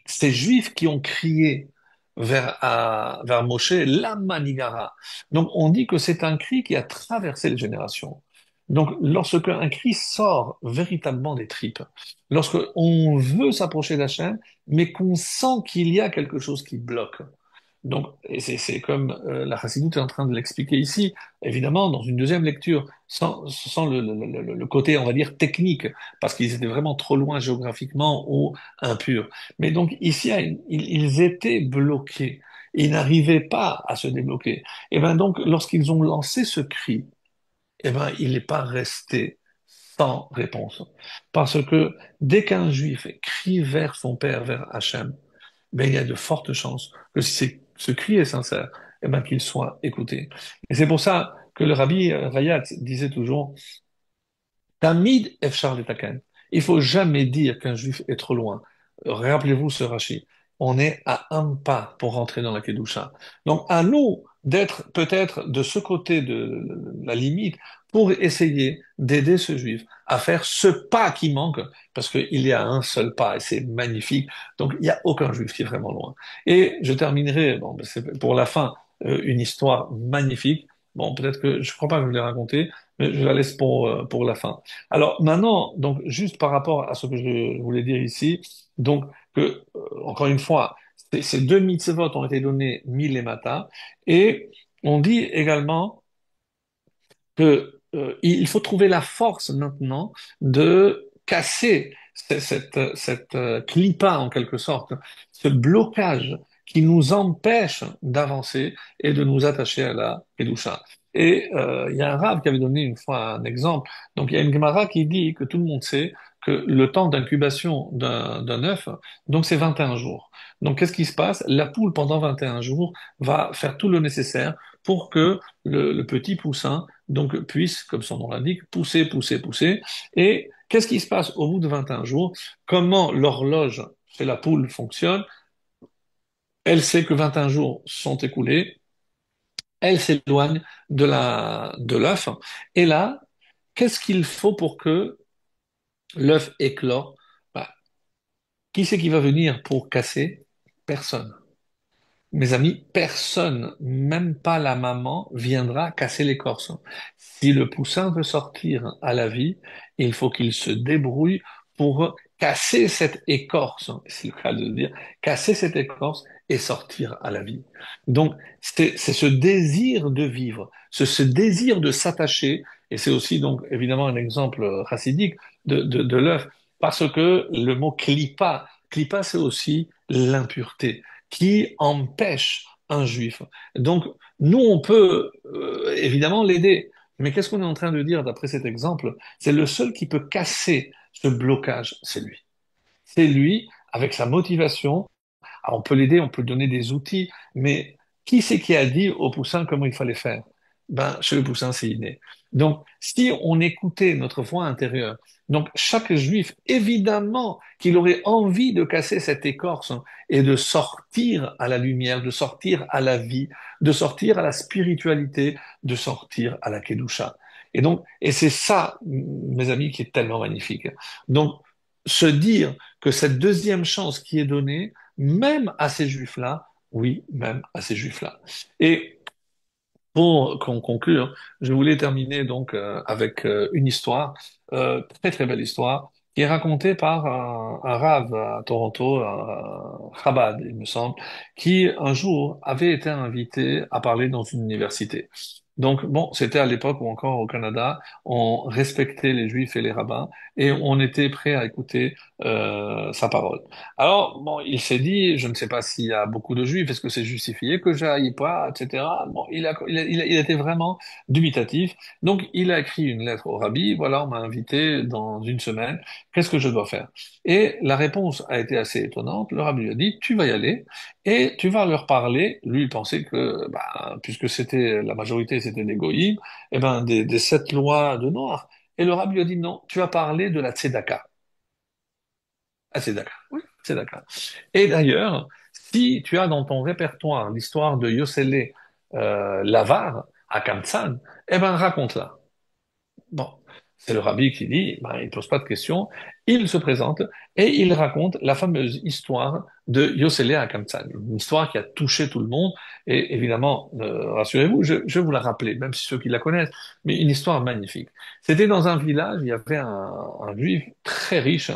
ces Juifs qui ont crié vers Moshe, la Manigara. Donc, on dit que c'est un cri qui a traversé les générations. Donc, lorsque un cri sort véritablement des tripes, lorsque on veut s'approcher d'Hachem, mais qu'on sent qu'il y a quelque chose qui bloque, donc, et c'est comme la Chassidoute est en train de l'expliquer ici, évidemment, dans une deuxième lecture, sans le côté, on va dire, technique, parce qu'ils étaient vraiment trop loin géographiquement ou impurs. Mais donc, ici, ils étaient bloqués. Ils n'arrivaient pas à se débloquer. Et bien donc, lorsqu'ils ont lancé ce cri, eh ben, il n'est pas resté sans réponse. Parce que dès qu'un juif crie vers son père, vers Hachem, ben, il y a de fortes chances que si ce cri est sincère, eh ben, qu'il soit écouté. Et c'est pour ça que le rabbi Rayat disait toujours, Tamid efshar letaken. Il faut jamais dire qu'un juif est trop loin. Rappelez-vous ce Rashi. On est à un pas pour rentrer dans la Kedusha. Donc, à nous d'être peut-être de ce côté la limite pour essayer d'aider ce juif à faire ce pas qui manque, parce qu'il y a un seul pas et c'est magnifique. Donc, il n'y a aucun juif qui est vraiment loin. Et je terminerai, bon, ben, c'est pour la fin, une histoire magnifique. Bon, peut-être que je ne crois pas que je l'ai racontée, mais je la laisse pour la fin. Alors maintenant, donc juste par rapport à ce que je voulais dire ici, donc que encore une fois, ces deux mitzvot ont été donnés mille et matin, et on dit également que il faut trouver la force maintenant de casser cette clipa en quelque sorte, ce blocage qui nous empêche d'avancer et de nous attacher à la Kedusha. Et il y a un rave qui avait donné une fois un exemple. Donc il y a une Gemara qui dit que tout le monde sait que le temps d'incubation d'un œuf, donc c'est 21 jours. Donc qu'est-ce qui se passe? La poule pendant 21 jours va faire tout le nécessaire pour que le petit poussin donc puisse, comme son nom l'indique, pousser, pousser, pousser. Et qu'est-ce qui se passe au bout de 21 jours? Comment l'horloge chez la poule fonctionne? Elle sait que 21 jours sont écoulés, elle s'éloigne de l'œuf. Et là, qu'est-ce qu'il faut pour que l'œuf éclore? Bah, qui c'est qui va venir pour casser? Personne. Mes amis, personne, même pas la maman, viendra casser l'écorce. Si le poussin veut sortir à la vie, il faut qu'il se débrouille pour casser cette écorce, c'est le cas de le dire, casser cette écorce et sortir à la vie. Donc, c'est ce désir de vivre, ce désir de s'attacher, et c'est aussi donc évidemment un exemple chassidique de l'œuf, parce que le mot klipa, klipa c'est aussi l'impureté qui empêche un juif. Donc, nous, on peut évidemment l'aider. Mais qu'est-ce qu'on est en train de dire d'après cet exemple? C'est le seul qui peut casser ce blocage, c'est lui. C'est lui, avec sa motivation. Alors, on peut l'aider, on peut lui donner des outils, mais qui c'est qui a dit au poussin comment il fallait faire? Ben, chez le poussin, c'est inné. Donc, si on écoutait notre voix intérieure, donc chaque juif, évidemment qu'il aurait envie de casser cette écorce et de sortir à la lumière, de sortir à la vie, de sortir à la spiritualité, de sortir à la kedusha. Et donc, et c'est ça, mes amis, qui est tellement magnifique. Donc, se dire que cette deuxième chance qui est donnée, même à ces juifs-là, oui, même à ces juifs-là. Et pour conclure, je voulais terminer donc avec une histoire, très très belle histoire, qui est racontée par un rave à Toronto, un Chabad, il me semble, qui un jour avait été invité à parler dans une université. Donc bon, c'était à l'époque où encore au Canada, on respectait les juifs et les rabbins et on était prêt à écouter sa parole. Alors, bon, il s'est dit, je ne sais pas s'il y a beaucoup de juifs, est-ce que c'est justifié que j'aille pas, etc. Bon, il a été vraiment dubitatif. Donc, il a écrit une lettre au rabbi, voilà, on m'a invité dans une semaine, qu'est-ce que je dois faire? Et la réponse a été assez étonnante. Le rabbi lui a dit, tu vas y aller et tu vas leur parler. Lui, il pensait que, bah, puisque c'était la majorité, c'était des goïms, eh ben, des 7 lois de Noir. Et le rabbi lui a dit, non, tu vas parler de la tzedaka. Ah, c'est d'accord. Oui, c'est d'accord. Et d'ailleurs, si tu as dans ton répertoire l'histoire de Yossele l'Avare à Kamsan, eh ben raconte-la. Bon, c'est le rabbi qui dit, ben, il pose pas de questions, il se présente et il raconte la fameuse histoire de Yossele à Kamsan, une histoire qui a touché tout le monde. Et évidemment, rassurez-vous, je vais vous la rappeler, même si ceux qui la connaissent, mais une histoire magnifique. C'était dans un village, il y avait un juif très riche,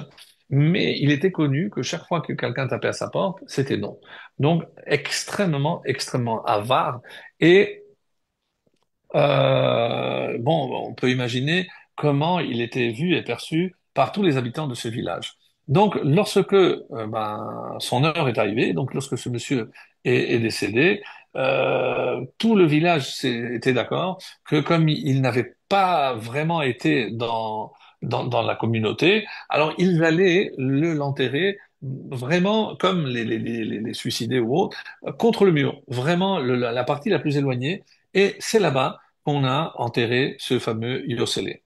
mais il était connu que chaque fois que quelqu'un tapait à sa porte, c'était non. Donc, extrêmement, extrêmement avare. Et bon, on peut imaginer comment il était vu et perçu par tous les habitants de ce village. Donc, lorsque ben, son heure est arrivée, donc lorsque ce monsieur est décédé, tout le village était d'accord que comme il n'avait pas vraiment été dans la communauté, alors ils allaient l'enterrer vraiment comme les suicidés ou autres, contre le mur, vraiment la partie la plus éloignée. Et c'est là-bas qu'on a enterré ce fameux Yossele.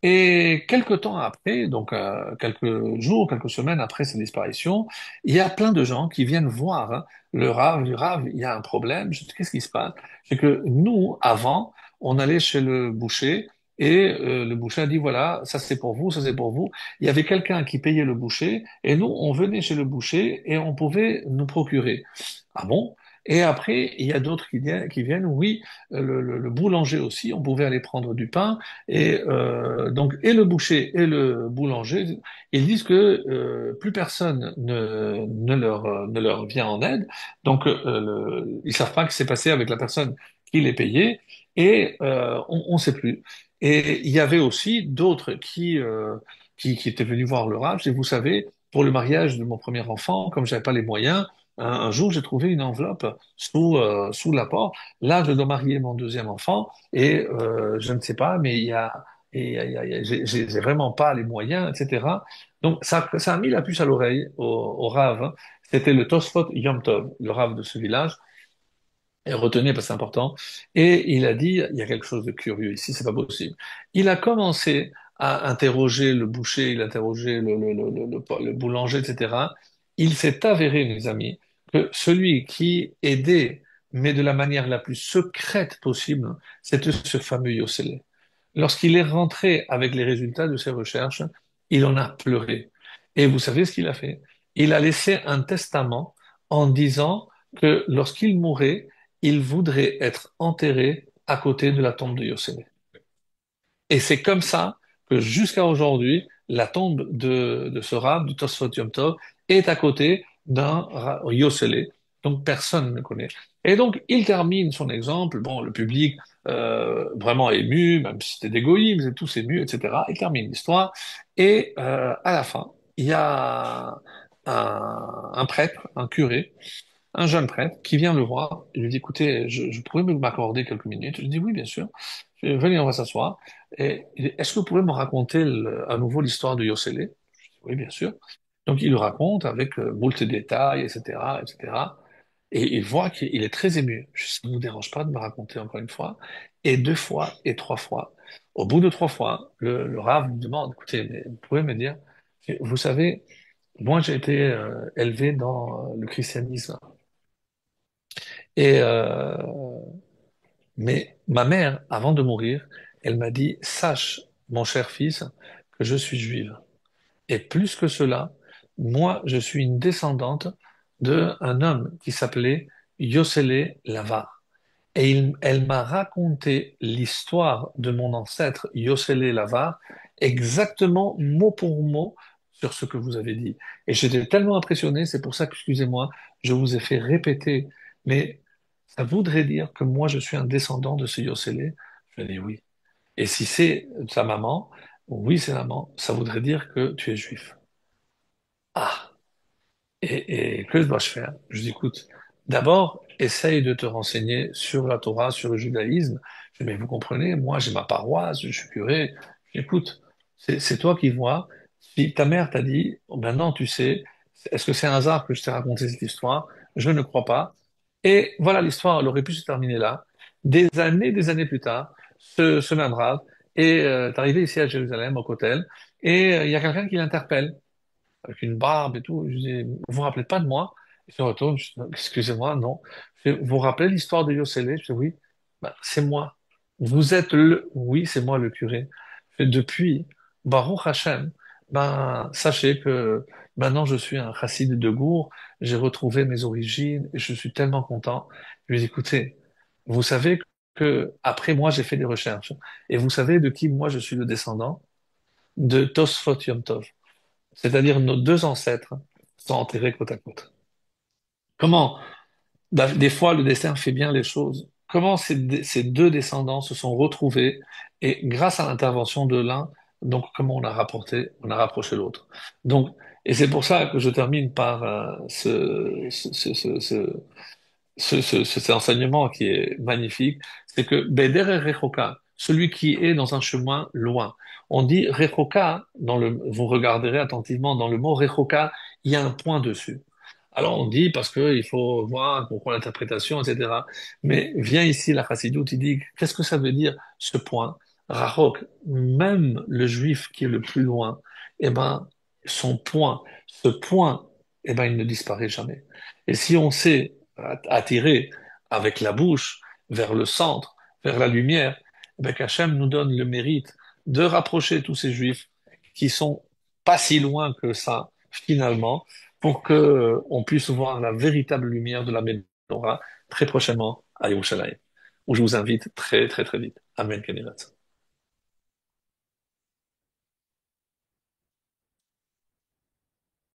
Et quelques temps après, donc quelques jours, quelques semaines après sa disparition, il y a plein de gens qui viennent voir hein, le Rav, du Rav, il y a un problème, qu'est-ce qui se passe? C'est que nous, avant, on allait chez le boucher et le boucher a dit, voilà, ça c'est pour vous, ça c'est pour vous. Il y avait quelqu'un qui payait le boucher et nous, on venait chez le boucher et on pouvait nous procurer. Ah bon? Et après, il y a d'autres qui viennent, oui, le boulanger aussi, on pouvait aller prendre du pain. Et donc, et le boucher et le boulanger, ils disent que plus personne ne leur vient en aide. Donc, ils savent pas ce qui s'est passé avec la personne qui les payait et on ne sait plus. Et il y avait aussi d'autres qui étaient venus voir le Rav. Et vous savez, pour le mariage de mon premier enfant, comme j'avais pas les moyens, un jour j'ai trouvé une enveloppe sous l'apport. Là, je dois marier mon deuxième enfant et je ne sais pas, mais j'ai vraiment pas les moyens, etc. Donc ça a mis la puce à l'oreille au Rav, hein. C'était le Tosfot Yom Tov, le Rav de ce village. Et retenez parce que c'est important. Et il a dit, il y a quelque chose de curieux ici, c'est pas possible. Il a commencé à interroger le boucher, il a interrogé le boulanger, etc. Il s'est avéré, mes amis, que celui qui aidait, mais de la manière la plus secrète possible, c'était ce fameux Yossele. Lorsqu'il est rentré avec les résultats de ses recherches, il en a pleuré. Et vous savez ce qu'il a fait? Il a laissé un testament en disant que lorsqu'il mourrait, il voudrait être enterré à côté de la tombe de Yosemite. Et c'est comme ça que jusqu'à aujourd'hui, la tombe de ce rab, du Tosfot Yom Tov, est à côté d'un Yoselé. Donc personne ne connaît. Et donc il termine son exemple. Bon, le public vraiment ému, même si c'était des goïms, ils étaient tous émus, etc. Il termine l'histoire. Et à la fin, il y a un prêtre, un curé, un jeune prêtre qui vient le voir. Il lui dit, écoutez, je pourrais m'accorder quelques minutes. Je lui dis, oui, bien sûr. Venez, on va s'asseoir. Et il dit, est-ce que vous pouvez me raconter à nouveau l'histoire de Yossele? Je dis, oui, bien sûr. Donc il le raconte avec moult détails, etc., etc. Et il voit qu'il est très ému. Ça ne vous dérange pas de me raconter encore une fois. Et deux fois et trois fois. Au bout de trois fois, le Rav me demande, écoutez, mais vous pouvez me dire, vous savez, moi j'ai été élevé dans le christianisme. Et mais ma mère, avant de mourir, elle m'a dit, sache, mon cher fils, que je suis juive. Et plus que cela, moi, je suis une descendante d'un homme qui s'appelait Yossele Lavar. Et elle m'a raconté l'histoire de mon ancêtre Yossele Lavar, exactement mot pour mot sur ce que vous avez dit. Et j'étais tellement impressionné, c'est pour ça que, excusez-moi, je vous ai fait répéter, mais ça voudrait dire que moi, je suis un descendant de ce Yossele. Je lui ai dit oui. Et si c'est sa maman, oui, c'est maman, ça voudrait dire que tu es juif. Ah, et que dois-je faire? Je dis, écoute, d'abord, essaye de te renseigner sur la Torah, sur le judaïsme. Je dis, mais vous comprenez, moi j'ai ma paroisse, je suis curé. Je dis, écoute, c'est toi qui vois. Si ta mère t'a dit, oh, maintenant tu sais, est-ce que c'est un hasard que je t'ai raconté cette histoire? Je ne crois pas. Et voilà, l'histoire, elle aurait pu se terminer là. Des années plus tard, ce même Rav est arrivé ici à Jérusalem, au Kotel, et il y a quelqu'un qui l'interpelle avec une barbe et tout. Je dis, vous vous rappelez pas de moi? Il se retourne, je dis, excusez-moi, non. Vous vous rappelez l'histoire de Yossele? Je dis, oui. Ben, c'est moi. Vous êtes le, oui, c'est moi le curé. Depuis, Baruch Hashem, ben, sachez que maintenant je suis un chassid de Gour, j'ai retrouvé mes origines et je suis tellement content. Je lui dis, écoutez, vous savez que après moi j'ai fait des recherches et vous savez de qui moi je suis le descendant? De Tosfot Yom Tov. C'est-à-dire nos deux ancêtres sont enterrés côte à côte. Comment, des fois, le destin fait bien les choses. Comment ces deux descendants se sont retrouvés et grâce à l'intervention de l'un, donc comment on a rapproché l'autre. Donc, et c'est pour ça que je termine par cet enseignement qui est magnifique, c'est que Beder et Rechoka, celui qui est dans un chemin loin. On dit Rechoka, vous regarderez attentivement dans le mot Rechoka, il y a un point dessus. Alors on dit parce qu'il faut voir, comprendre l'interprétation, etc. Mais vient ici la Chassidoute, il dit qu'est-ce que ça veut dire ce point? Rachok, même le juif qui est le plus loin, eh ben son point, ce point, eh ben il ne disparaît jamais. Et si on sait attirer avec la bouche vers le centre, vers la lumière, eh qu'Hachem nous donne le mérite de rapprocher tous ces juifs qui sont pas si loin que ça, finalement, pour que on puisse voir la véritable lumière de la Ménorah très prochainement à Yerushalayim, où je vous invite très, très, très vite. Amen, Kenirat.